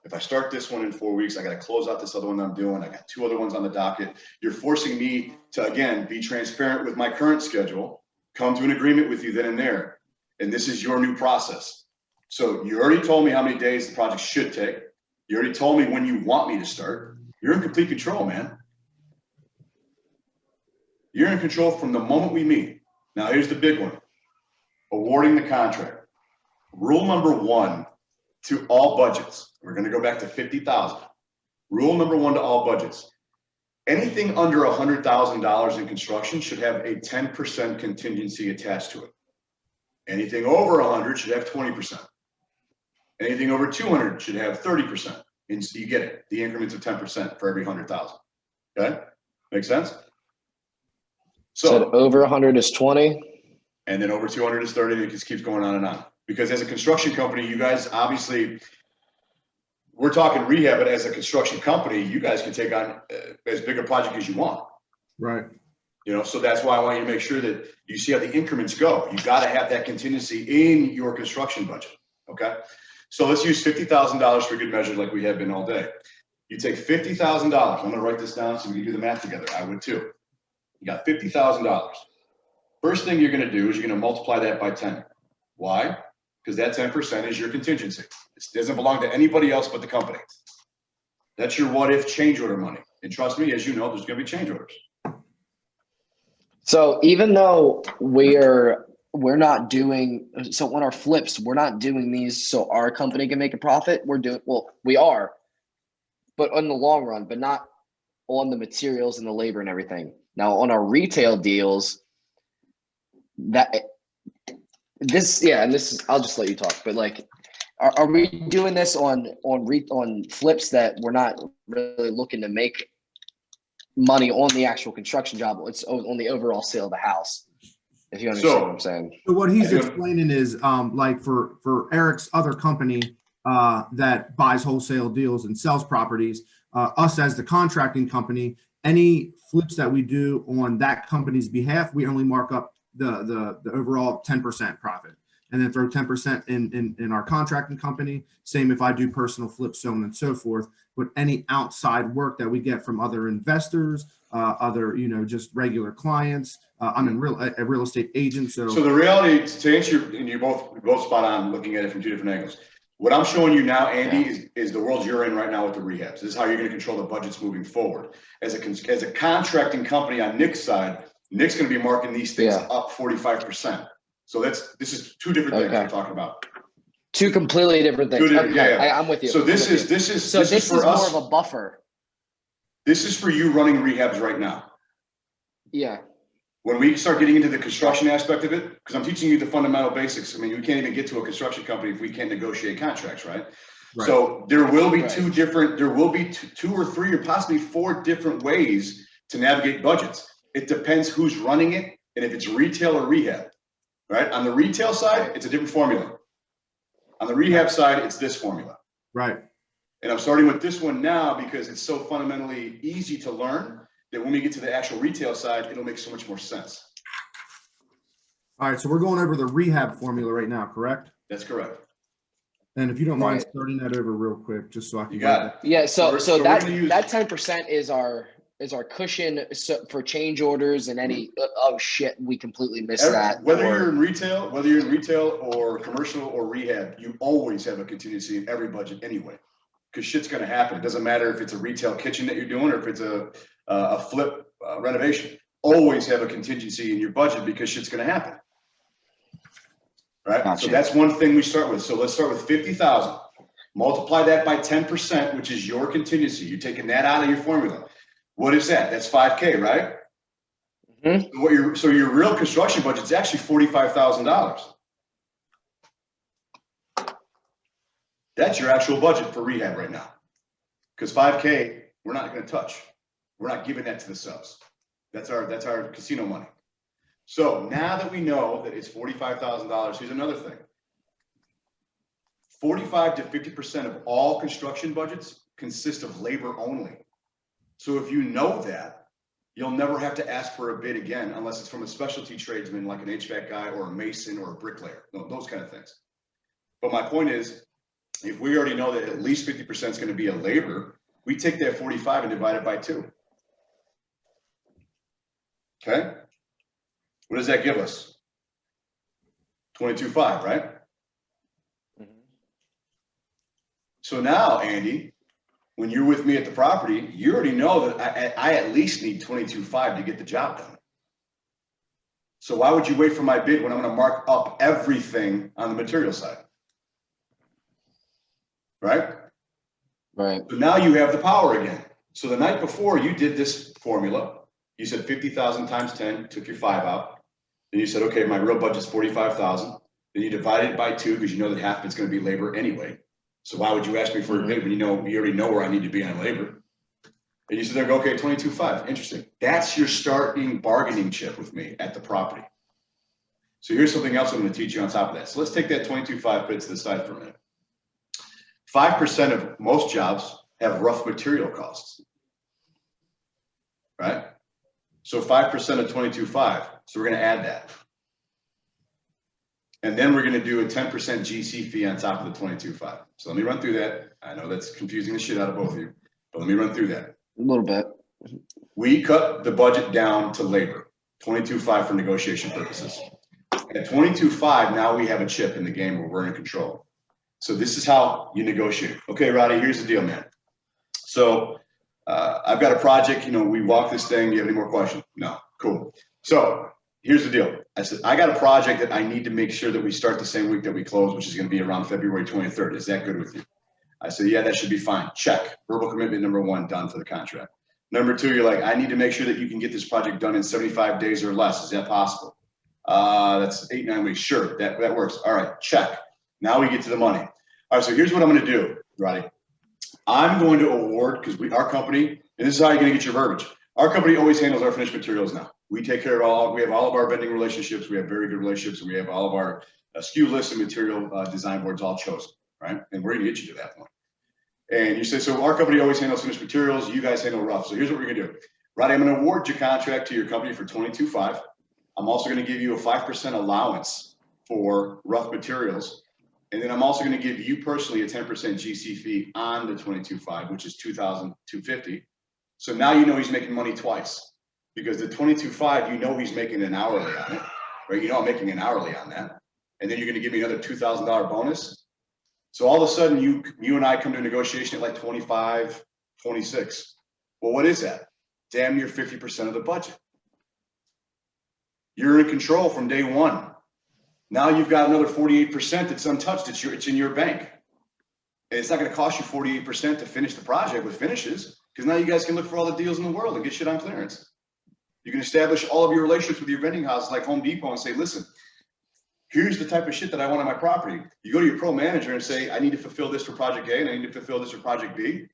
if I start this one in 4 weeks, I got to close out this other one that I'm doing. I got 2 other ones on the docket. You're forcing me to, again, be transparent with my current schedule, come to an agreement with you then and there. And this is your new process. So you already told me how many days the project should take. You already told me when you want me to start. You're in complete control, man. You're in control from the moment we meet. Now, here's the big one. Awarding the contract. Rule number 1 to all budgets. We're going to go back to 50,000. Rule number 1 to all budgets. Anything under $100,000 in construction should have a 10% contingency attached to it. Anything over 100 should have 20%. Anything over 200 should have 30%. And so you get it, the increments of 10% for every 100,000. Okay, make sense? So over 100 is 20, and then over 200 is 30. And it just keeps going on and on. Because as a construction company, you guys obviously, we're talking rehab, but as a construction company, you guys can take on as big a project as you want. Right. So that's why I want you to make sure that you see how the increments go. You got to have that contingency in your construction budget. Okay. So let's use $50,000 for good measure like we have been all day. You take $50,000. I'm going to write this down so we can do the math together. I would too. You got $50,000. First thing you're going to do is you're going to multiply that by 10. Why? Because that 10% is your contingency. It doesn't belong to anybody else but the company. That's your what if change order money. And trust me, as you know, there's going to be change orders. So even though we're not doing, so on our flips, we're not doing these so our company can make a profit. We are, but in the long run, but not on the materials and the labor and everything. Now on our retail deals, and this is, I'll just let you talk, but like, are we doing this on flips that we're not really looking to make money on the actual construction job? It's on the overall sale of the house, if you understand what I'm saying. So what he's explaining is like for Eric's other company that buys wholesale deals and sells properties, us as the contracting company, any flips that we do on that company's behalf, we only mark up the overall 10% profit, and then throw 10% in our contracting company. Same if I do personal flips, so on and so forth. But any outside work that we get from other investors, other, just regular clients, I'm a real estate agent. So the reality, to answer, and you're both spot on looking at it from two different angles. What I'm showing you now, Andy, is the world you're in right now with the rehabs. This is how you're going to control the budgets moving forward. As a contracting company on Nick's side, Nick's going to be marking these things up 45%. So this is two different things we're talking about. Two completely different things. I'm with you. So this is for us more of a buffer. This is for you running rehabs right now. Yeah. When we start getting into the construction aspect of it, because I'm teaching you the fundamental basics. I mean, we can't even get to a construction company if we can't negotiate contracts, right? So there will be two or three or possibly four different ways to navigate budgets. It depends who's running it and if it's retail or rehab, right? On the retail side, it's a different formula. On the rehab side, it's this formula. Right. And I'm starting with this one now because it's so fundamentally easy to learn that when we get to the actual retail side, it'll make so much more sense. All right, so we're going over the rehab formula right now, correct? That's correct. And if you don't mind starting that over real quick, just so I can. You got it. Yeah. So that 10% is our cushion for change orders and any oh shit, we completely missed that. Whether you're in retail or commercial or rehab, you always have a contingency in every budget anyway, because shit's going to happen. It doesn't matter if it's a retail kitchen that you're doing or if it's a flip renovation. Always have a contingency in your budget because shit's going to happen. Right. Gotcha. So that's one thing we start with. So let's start with 50,000. Multiply that by 10%, which is your contingency. You're taking that out of your formula. What is that? That's 5K, right? Mm-hmm. So your real construction budget is actually $45,000. That's your actual budget for rehab right now. Because 5K, we're not going to touch. We're not giving that to the subs. That's our casino money. So now that we know that it's $45,000, here's another thing. 45 to 50% of all construction budgets consist of labor only. So if you know that, you'll never have to ask for a bid again unless it's from a specialty tradesman like an HVAC guy or a mason or a bricklayer, those kind of things. But my point is, if we already know that at least 50% is going to be a labor, we take that 45 and divide it by 2. Okay? What does that give us? 22.5, right? Mm-hmm. So now, Andy, when you're with me at the property, you already know that I at least need 22.5 to get the job done. So why would you wait for my bid when I'm going to mark up everything on the material side? Right? Right. So now you have the power again. So the night before you did this formula, you said 50,000 times 10, took your 5 out. Then you said, okay, my real budget's 45,000. Then you divided it by 2 because you know that half of it's going to be labor anyway. So why would you ask me for a bid when you already know where I need to be on labor? And you sit there and go, okay, 22.5, interesting. That's your starting bargaining chip with me at the property. So here's something else I'm going to teach you on top of that. So let's take that 22.5, put it to the side for a minute. 5% of most jobs have rough material costs, right? So 5% of 22.5, so we're going to add that. And then we're gonna do a 10% GC fee on top of the 22.5. So let me run through that. I know that's confusing the shit out of both of you, but let me run through that. A little bit. We cut the budget down to labor, 22.5 for negotiation purposes. At 22.5, now we have a chip in the game where we're in control. So this is how you negotiate. Okay, Roddy, here's the deal, man. So I've got a project, we walk this thing. Do you have any more questions? No, cool. So here's the deal. I said, I got a project that I need to make sure that we start the same week that we close, which is going to be around February 23rd. Is that good with you? I said, yeah, that should be fine. Check. Verbal commitment number 1, done for the contract. Number 2, you're like, I need to make sure that you can get this project done in 75 days or less. Is that possible? That's 8-9 weeks. Sure, that works. All right, check. Now we get to the money. All right, so here's what I'm going to do, Roddy. I'm going to award, because our company, and this is how you're going to get your verbiage. Our company always handles our finished materials now. We take care of we have all of our vending relationships. We have very good relationships. And we have all of our SKU lists and material design boards all chosen, right? And we're going to get you to that point. And you say, so our company always handles finished materials. You guys handle rough. So here's what we're going to do. Roddy, I'm going to award your contract to your company for 22.5. I'm also going to give you a 5% allowance for rough materials. And then I'm also going to give you personally a 10% GC fee on the 22.5, which is $2,250. So now you know he's making money twice, because the 22.5, he's making an hourly on it, right? I'm making an hourly on that. And then you're going to give me another $2,000 bonus. So all of a sudden you and I come to a negotiation at like 25, 26. Well, what is that? Damn near 50% of the budget. You're in control from day one. Now you've got another 48% that's untouched. It's in your bank. And it's not going to cost you 48% to finish the project with finishes, because now you guys can look for all the deals in the world and get shit on clearance. You can establish all of your relationships with your vending houses like Home Depot and say, listen, here's the type of shit that I want on my property. You go to your pro manager and say, I need to fulfill this for project A and I need to fulfill this for project B.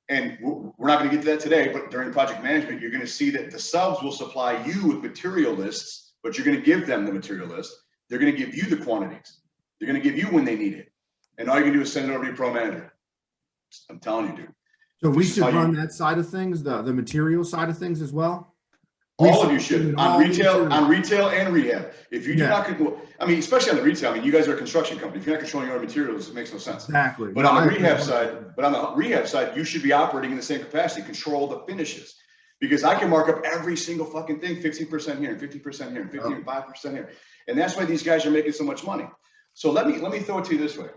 And we're not going to get to that today, but during project management, you're going to see that the subs will supply you with material lists, but you're going to give them the material list. They're going to give you the quantities. They're going to give you when they need it. And all you can do is send it over to your pro manager. I'm telling you, dude. So we should run that side of things, the material side of things as well? All of you should, on retail and rehab. If you do not, especially on the retail, you guys are a construction company. If you're not controlling your own materials, it makes no sense. Exactly. But on the rehab side, you should be operating in the same capacity. Control the finishes, because I can mark up every single fucking thing, 15% here, 50% here, 5% here, and that's why these guys are making so much money. So let me throw it to you this way.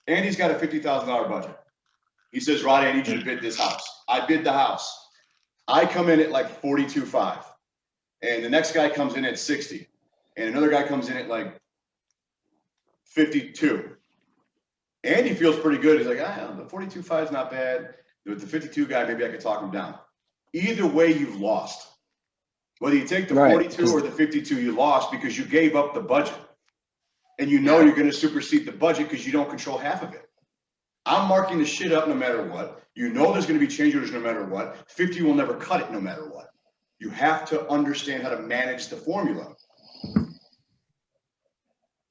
Andy's got a $50,000 budget. He says, Roddy, I need you to bid this house. I bid the house. I come in at like 42.5, and the next guy comes in at 60, and another guy comes in at like 52. Andy feels pretty good. He's like, the 42.5 is not bad. With the 52 guy, maybe I could talk him down. Either way, you've lost. Whether you take the 42 or the 52, you lost because you gave up the budget. And you're going to supersede the budget because you don't control half of it. I'm marking the shit up no matter what. There's going to be change orders no matter what. 50 will never cut it no matter what. You have to understand how to manage the formula.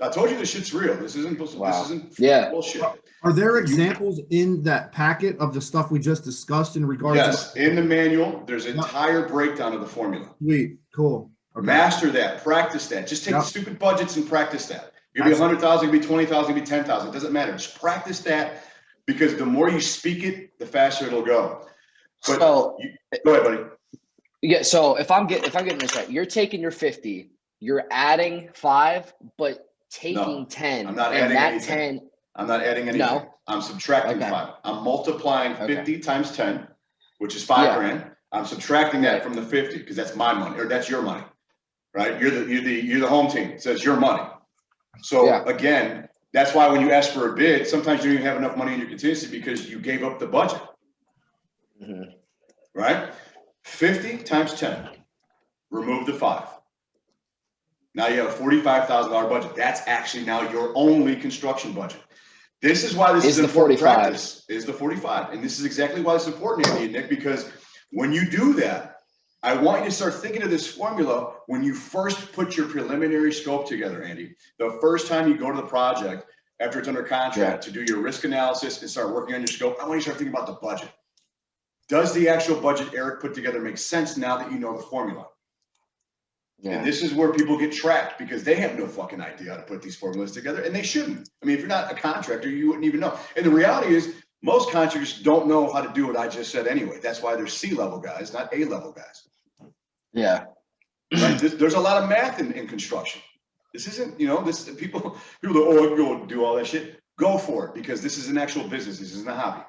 I told you this shit's real. This isn't bullshit. Are there examples in that packet of the stuff we just discussed in regards to? Yes, in the manual, there's an entire breakdown of the formula. Sweet, cool. Okay. Master that, practice that. Just take the stupid budgets and practice that. It could be 100,000, it could be 20,000, it could be 10,000. It doesn't matter. Just practice that, because the more you speak it, the faster it'll go. But go ahead, buddy. Yeah. So if I'm getting this right, you're taking your 50, you're adding 5, but taking 10. I'm not adding anything. 10. I'm not adding anything. No. I'm subtracting 5. I'm multiplying 50 times 10, which is $5,000. I'm subtracting that from the 50 because that's my money, or that's your money, right? You're the home team. It says your money. So again, that's why when you ask for a bid, sometimes you don't even have enough money in your contingency because you gave up the budget, right? 50 times 10, remove the 5. Now you have a $45,000 budget. That's actually now your only construction budget. This is why this is important practice. Is the 45, and this is exactly why it's important, Andy and Nick, because when you do that, I want you to start thinking of this formula when you first put your preliminary scope together, Andy. The first time you go to the project after it's under contract to do your risk analysis and start working on your scope, I want you to start thinking about the budget. Does the actual budget Eric put together make sense now that you know the formula? And this is where people get trapped because they have no fucking idea how to put these formulas together, and they shouldn't. I mean, if you're not a contractor, you wouldn't even know. And the reality is most contractors don't know how to do what I just said anyway. That's why they're C-level guys, not A-level guys. Yeah. Right? There's a lot of math in construction. This isn't, this people go, oh, I can go do all that shit. Go for it, because this is an actual business. This isn't a hobby.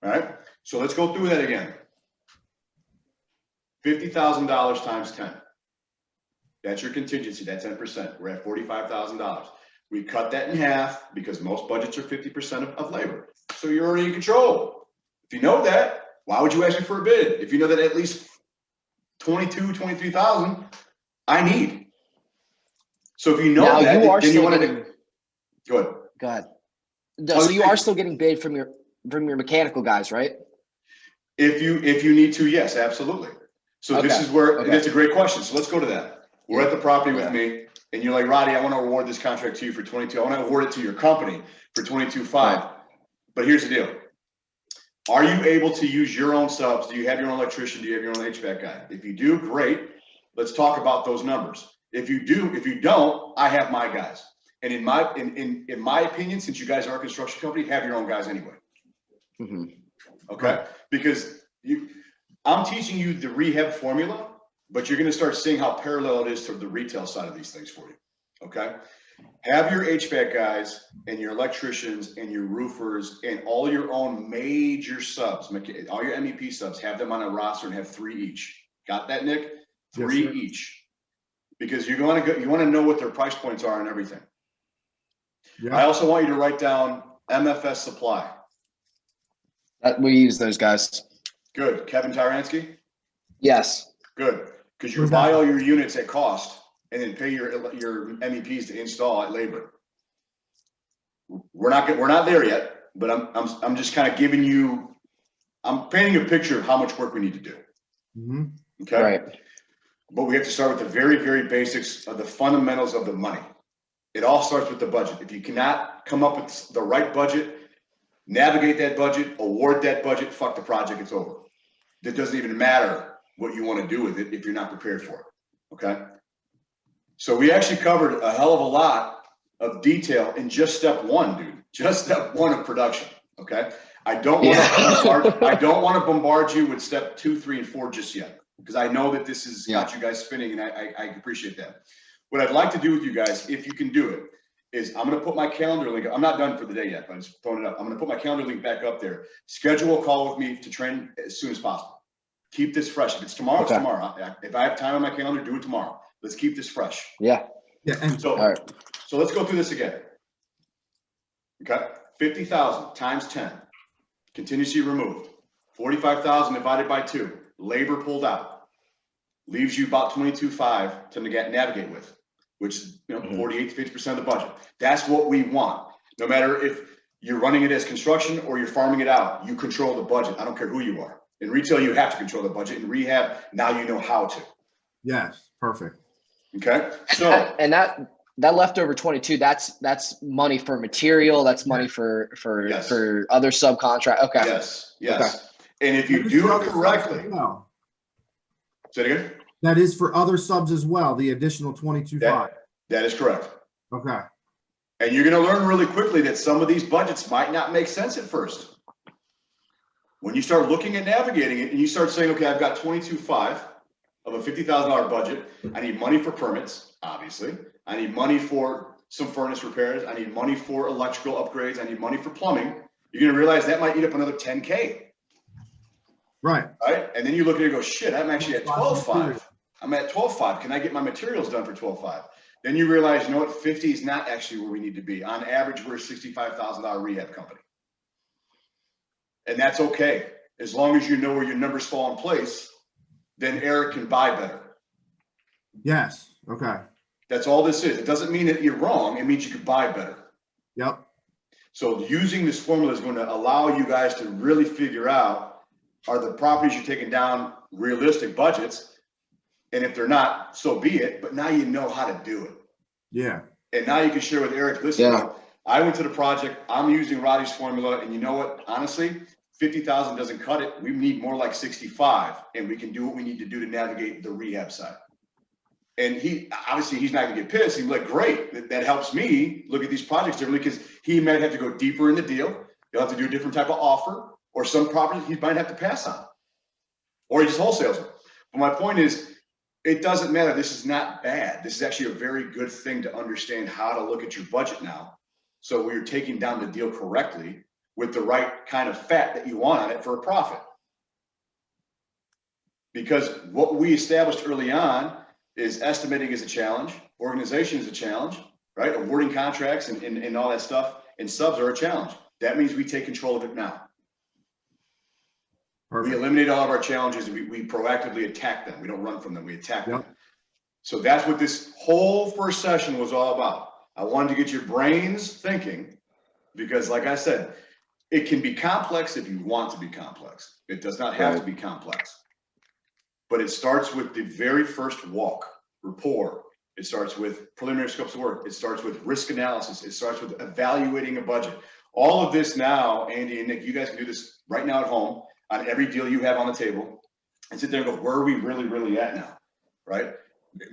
All right. So let's go through that again. $50,000 times 10. That's your contingency. That's 10%. We're at $45,000. We cut that in half because most budgets are 50% of labor. So you're already in control. If you know that, why would you ask me for a bid? If you know that at least 23,000 I need. So if you know now that, you are then you still want getting, to go ahead. go ahead. So you are still getting bid from your mechanical guys, right? If you need to, yes, absolutely. So this is where that's a great question. So let's go to that. We're at the property with me, and you're like, Roddy, I want to award this contract to you for 22. I want to award it to your company for 22.5. Right. But here's the deal. Are you able to use your own subs? Do you have your own electrician? Do you have your own HVAC guy? If you do, great. Let's talk about those numbers. If you don't, I have my guys. And in my opinion, since you guys are a construction company, have your own guys anyway. Mm-hmm. Okay? Because I'm teaching you the rehab formula, but you're going to start seeing how parallel it is to the retail side of these things for you. Okay? Have your HVAC guys and your electricians and your roofers and all your own major subs, all your MEP subs, have them on a roster and have 3 each. Got that, Nick? 3 each. Because you want to know what their price points are and everything. Yeah. I also want you to write down MFS Supply. We use those guys. Good. Kevin Tyransky? Yes. Good. Because you buy all your units at cost and then pay your MEPs to install at labor. We're not there yet, but I'm just kind of giving you, I'm painting a picture of how much work we need to do. Mm-hmm. Okay. Right. But we have to start with the very, very basics of the fundamentals of the money. It all starts with the budget. If you cannot come up with the right budget, navigate that budget, award that budget, fuck the project, it's over. It doesn't even matter what you want to do with it if you're not prepared for it. Okay. So we actually covered a hell of a lot of detail in just step 1, dude. Just step 1 of production. Okay. I don't want to bombard you with step 2, 3, and 4 just yet, because I know that this has got you guys spinning, and I appreciate that. What I'd like to do with you guys, if you can do it, is I'm going to put my calendar link. I'm not done for the day yet, but I'm just throwing it up. I'm going to put my calendar link back up there. Schedule a call with me to train as soon as possible. Keep this fresh. If it's tomorrow, it's tomorrow. If I have time on my calendar, do it tomorrow. Let's keep this fresh. Yeah. Yeah. And so let's go through this again. Okay. 50,000 times 10. Contingency removed. 45,000 divided by 2. Labor pulled out. Leaves you about 22.5 to navigate with, which is 48 to 50% of the budget. That's what we want. No matter if you're running it as construction or you're farming it out, you control the budget. I don't care who you are. In retail, you have to control the budget. In rehab, now you know how to. Yes, perfect. Okay. So and that leftover 22, that's money for material. That's money for other subcontract. Okay. Yes. Okay. And if you do it correctly, say it again. That is for other subs as well. The additional 22.5. That is correct. Okay. And you're going to learn really quickly that some of these budgets might not make sense at first. When you start looking at navigating it and you start saying, okay, I've got 22.5 of a $50,000 budget. I need money for permits, obviously. I need money for some furnace repairs. I need money for electrical upgrades. I need money for plumbing. You're going to realize that might eat up another 10K. Right. Right. And then you look at it and go, shit, I'm actually at 12.5. I'm at 12.5. Can I get my materials done for 12.5? Then you realize, you know what? 50 is not actually where we need to be. On average, we're a $65,000 rehab company. And that's okay. As long as you know where your numbers fall in place, then Erik can buy better. Yes. Okay. That's all this is. It doesn't mean that you're wrong. It means you can buy better. Yep. So using this formula is going to allow you guys to really figure out, are the properties you're taking down realistic budgets? And if they're not, so be it. But now you know how to do it. Yeah. And now you can share with Erik, listen, I went to the project. I'm using Roddy's formula. And you know what? Honestly, 50,000 doesn't cut it. We need more like 65, and we can do what we need to do to navigate the rehab side. And he's not gonna get pissed. He's like, great, that helps me look at these projects differently, because he might have to go deeper in the deal. He'll have to do a different type of offer, or some properties he might have to pass on, or he just wholesales them. But my point is, it doesn't matter. This is not bad. This is actually a very good thing to understand how to look at your budget now. So we're taking down the deal correctly with the right kind of fat that you want on it for a profit. Because what we established early on is estimating is a challenge, organization is a challenge, right? Awarding contracts and all that stuff, and subs are a challenge. That means we take control of it now. Perfect. We eliminate all of our challenges, and we proactively attack them. We don't run from them, we attack them. Yep. So that's what this whole first session was all about. I wanted to get your brains thinking, because like I said, it can be complex if you want to be complex. It does not have to be complex. But it starts with the very first walk, rapport. It starts with preliminary scopes of work. It starts with risk analysis. It starts with evaluating a budget. All of this now, Andy and Nick, you guys can do this right now at home on every deal you have on the table, and sit there and go, where are we really at now, right?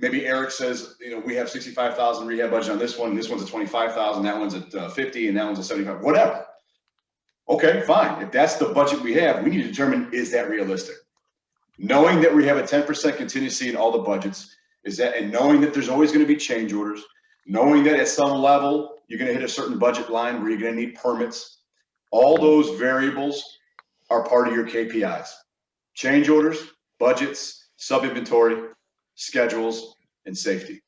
Maybe Erik says, we have 65,000 rehab budget on this one. This one's at 25,000. That one's at 50, and that one's at 75. Whatever. Okay, fine. If that's the budget we have, we need to determine, is that realistic? Knowing that we have a 10% contingency in all the budgets, and knowing that there's always going to be change orders, knowing that at some level you're going to hit a certain budget line where you're going to need permits. All those variables are part of your KPIs. Change orders, budgets, sub-inventory, schedules, and safety.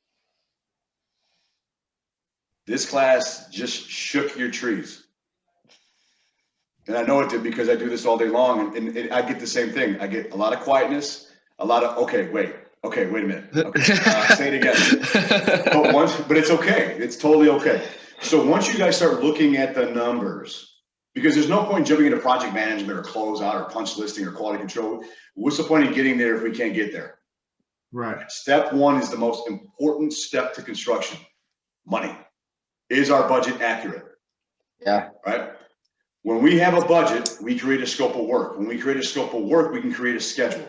This class just shook your trees. And I know it did, because I do this all day long, and I get the same thing. I get a lot of quietness, a lot of, okay, wait a minute. Okay. Say it again. But it's okay. It's totally okay. So once you guys start looking at the numbers, because there's no point jumping into project management or closeout or punch listing or quality control. What's the point of getting there if we can't get there? Right. Step one is the most important step to construction. Money. Is our budget accurate? Yeah. Right? When we have a budget, we create a scope of work. When we create a scope of work, we can create a schedule.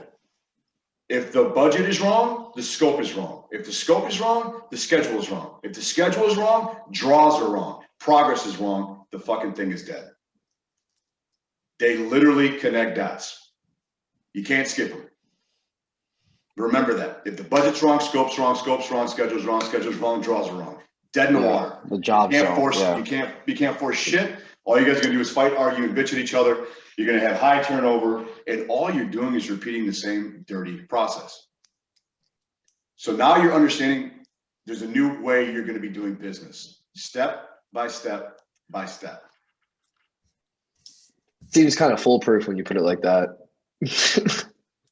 If the budget is wrong, the scope is wrong. If the scope is wrong, the schedule is wrong. If the schedule is wrong, draws are wrong. Progress is wrong. The fucking thing is dead. They literally connect dots. You can't skip them. Remember that. If the budget's wrong, scope's wrong, schedule's wrong, draws are wrong. Dead in the water. The job's wrong. You can't force shit. All you guys are gonna do is fight, argue, and bitch at each other. You're gonna have high turnover, and all you're doing is repeating the same dirty process. So now you're understanding there's a new way you're gonna be doing business, step by step by step. Seems kind of foolproof when you put it like that.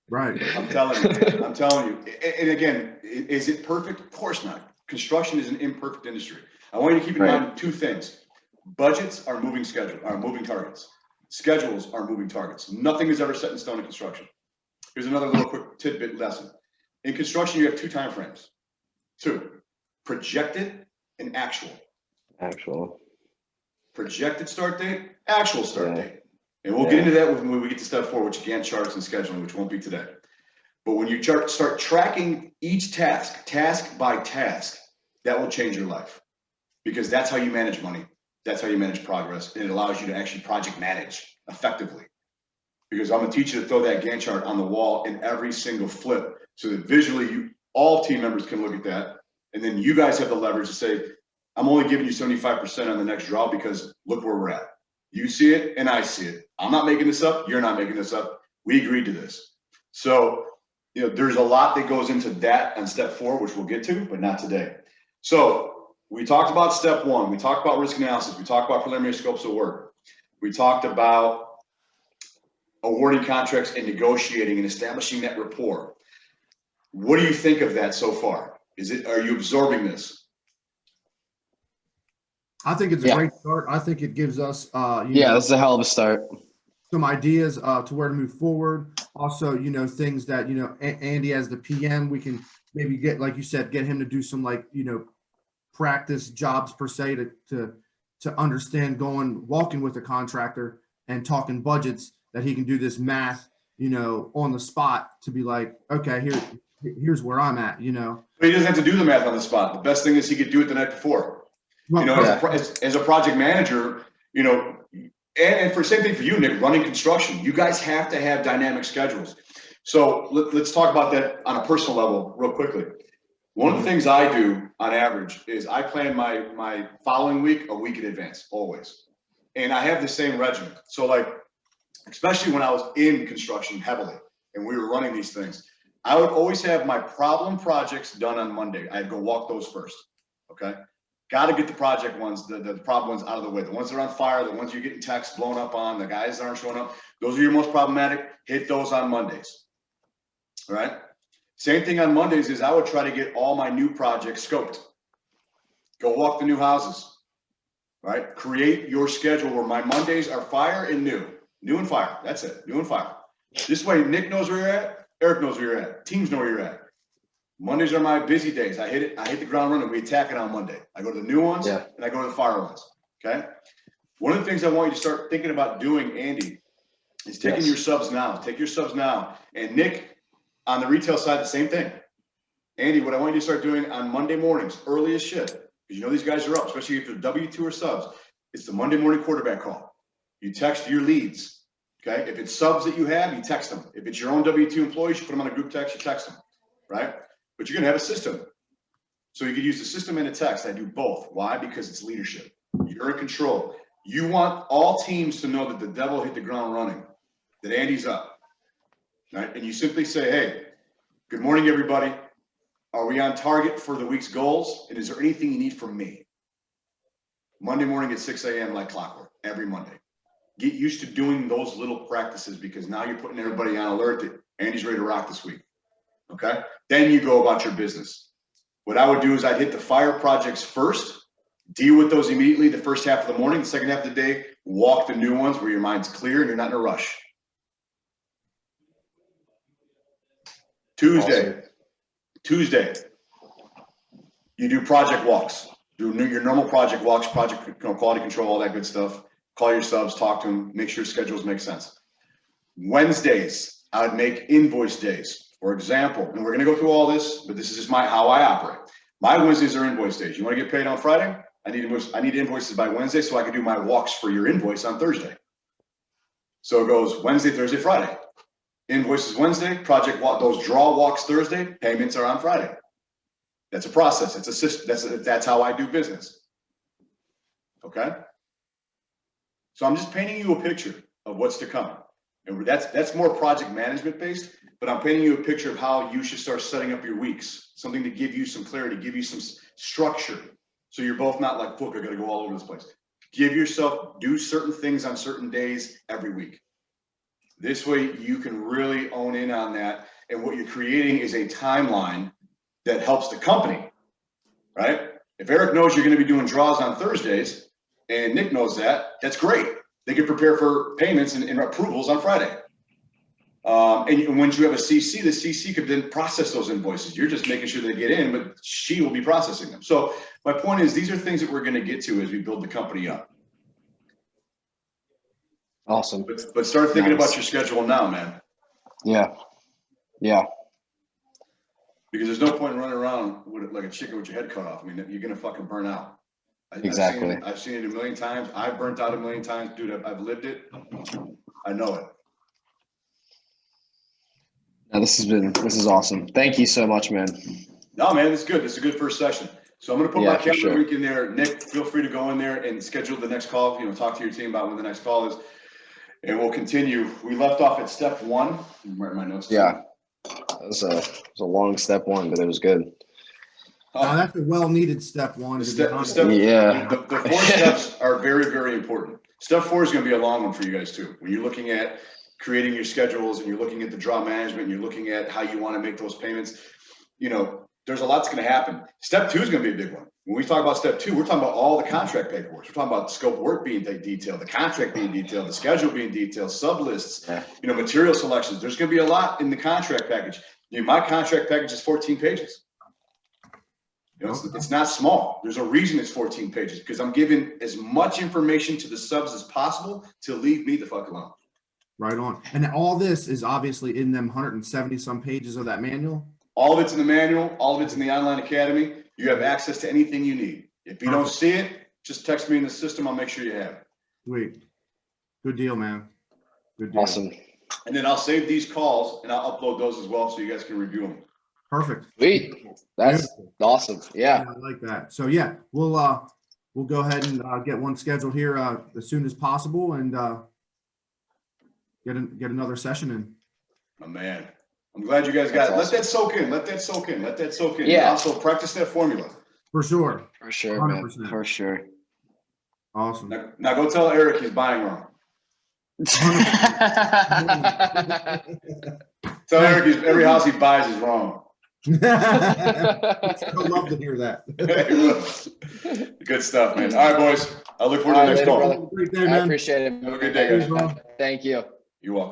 Right. I'm telling you. And again, is it perfect? Of course not. Construction is an imperfect industry. I want you to keep in mind two things. Budgets are moving targets. Schedules are moving targets. Nothing is ever set in stone in construction. Here's another little quick tidbit lesson. In construction, you have two time frames. Two, projected and actual. Projected start date, actual start date. And we'll get into that when we get to step 4, which is Gantt charts and scheduling, which won't be today. But when you start tracking each task by task, that will change your life, because that's how you manage money. That's how you manage progress, and it allows you to actually project manage effectively. Because I'm gonna teach you to throw that Gantt chart on the wall in every single flip, so that visually all team members can look at that, and then you guys have the leverage to say, I'm only giving you 75% on the next draw because look where we're at. You see it and I see it. I'm not making this up. You're not making this up. We agreed to this. So, there's a lot that goes into that on step 4, which we'll get to, but not today. So we talked about step 1. We talked about risk analysis. We talked about preliminary scopes of work. We talked about awarding contracts and negotiating and establishing that rapport. What do you think of that so far? Are you absorbing this? I think it's a great start. I think it gives us, that's a hell of a start. Some ideas to where to move forward. Also, things that, Andy as the PM, we can maybe get, like you said, get him to do some practice jobs per se to understand walking with a contractor and talking budgets that he can do this math, on the spot to be like, okay, here's where I'm at, But he doesn't have to do the math on the spot. The best thing is he could do it the night before. Well, As a project manager, and for same thing for you, Nick, running construction, you guys have to have dynamic schedules. So let's talk about that on a personal level real quickly. One of the things I do on average is I plan my following week a week in advance, always. And I have the same regimen. So like, especially when I was in construction heavily and we were running these things, I would always have my problem projects done on Monday. I'd go walk those first, okay? Got to get the project ones, the problem ones out of the way. The ones that are on fire, the ones you're getting texts blown up on, the guys that aren't showing up, those are your most problematic. Hit those on Mondays, all right? Same thing on Mondays is I would try to get all my new projects scoped. Go walk the new houses, right? Create your schedule where my Mondays are fire and new and fire. That's it, new and fire. This way, Nick knows where you're at, Eric knows where you're at, teams know where you're at. Mondays are my busy days. I hit the ground running. We attack it on Monday. I go to the new ones and I go to the fire ones. Okay. One of the things I want you to start thinking about doing, Andy, is taking your subs now. Take your subs now. And Nick, on the retail side, the same thing. Andy, what I want you to start doing on Monday mornings, early as shit, because these guys are up, especially if they're W2 or subs. It's the Monday morning quarterback call. You text your leads. Okay. If it's subs that you have, you text them. If it's your own W2 employees, you put them on a group text, you text them. Right. But you're going to have a system. So you could use the system and a text. I do both. Why? Because it's leadership. You're in control. You want all teams to know that the devil hit the ground running, that Andy's up. Right? And you simply say, hey, good morning, everybody. Are we on target for the week's goals? And is there anything you need from me? Monday morning at 6 a.m. like clockwork, every Monday. Get used to doing those little practices because now you're putting everybody on alert that Andy's ready to rock this week. Okay. Then you go about your business. What I would do is I'd hit the fire projects first, deal with those immediately the first half of the morning, the second half of the day, walk the new ones where your mind's clear and you're not in a rush. Tuesday, you do project walks. Do your normal project walks, quality control, all that good stuff. Call your subs, talk to them, make sure schedules make sense. Wednesdays, I would make invoice days. For example, and we're going to go through all this, but this is just how I operate. My Wednesdays are invoice days. You want to get paid on Friday? I need invoices by Wednesday so I can do my walks for your invoice on Thursday. So it goes Wednesday, Thursday, Friday. Invoices Wednesday, project walk, those draw walks Thursday, payments are on Friday. That's a process. It's a system. That's how I do business. Okay? So I'm just painting you a picture of what's to come. And that's more project management based. But I'm painting you a picture of how you should start setting up your weeks, something to give you some clarity, give you some structure. So you're both not like, look, I got to go all over this place. Do certain things on certain days every week. This way you can really own in on that. And what you're creating is a timeline that helps the company, right? If Eric knows you're going to be doing draws on Thursdays and Nick knows that, that's great. They can prepare for payments and approvals on Friday. And once you have a CC, the CC could then process those invoices. You're just making sure they get in, but she will be processing them. So my point is, these are things that we're going to get to as we build the company up. Awesome. But start thinking about your schedule now, man. Yeah. Because there's no point in running around with like a chicken with your head cut off. I mean, you're going to fucking burn out. Exactly. I've seen it a million times. I've burnt out a million times. Dude, I've lived it. I know it. No, this is awesome. Thank you so much, man. No, man, it's good. This is a good first session. So I'm going to put my calendar link in there. Nick, feel free to go in there and schedule the next call. Talk to your team about when the next call is, and we'll continue. We left off at step 1. I'm writing my notes. Yeah, it was a long step 1, but it was good. That's a well-needed step 1. The 4 steps are very, very important. Step 4 is going to be a long one for you guys too. When you're looking at creating your schedules and you're looking at the draw management and you're looking at how you want to make those payments, there's a lot that's going to happen. Step 2 is going to be a big one. When we talk about step 2, we're talking about all the contract paperwork. We're talking about the scope of work being detailed, the contract being detailed, the schedule being detailed, sub lists, material selections. There's going to be a lot in the contract package. My contract package is 14 pages. It's not small. There's a reason it's 14 pages because I'm giving as much information to the subs as possible to leave me the fuck alone. Right on. And all this is obviously in them 170 some pages of that manual. All of it's in the manual, all of it's in the online academy. You have access to anything you need. If you don't see it, just text me in the system. I'll make sure you have it. Sweet. Good deal, man. Good deal. Awesome. And then I'll save these calls and I'll upload those as well so you guys can review them. Perfect. Sweet. That's Beautiful. awesome. Yeah. I like that. So yeah, we'll go ahead and get one scheduled here as soon as possible and get another session in. My man. I'm glad you guys got it. That's Let that soak in. Let that soak in. Let that soak in. Yeah. Also practice that formula. For sure. For sure, man. 100%. For sure. Awesome. Now go tell Eric he's buying wrong. Tell Eric every house he buys is wrong. I'd love to hear that. Good stuff, man. All right, boys. I look forward to the next Later, call. brother. Great day, I man. appreciate it. Have a good day, guys. Bro. Thank you. You're welcome.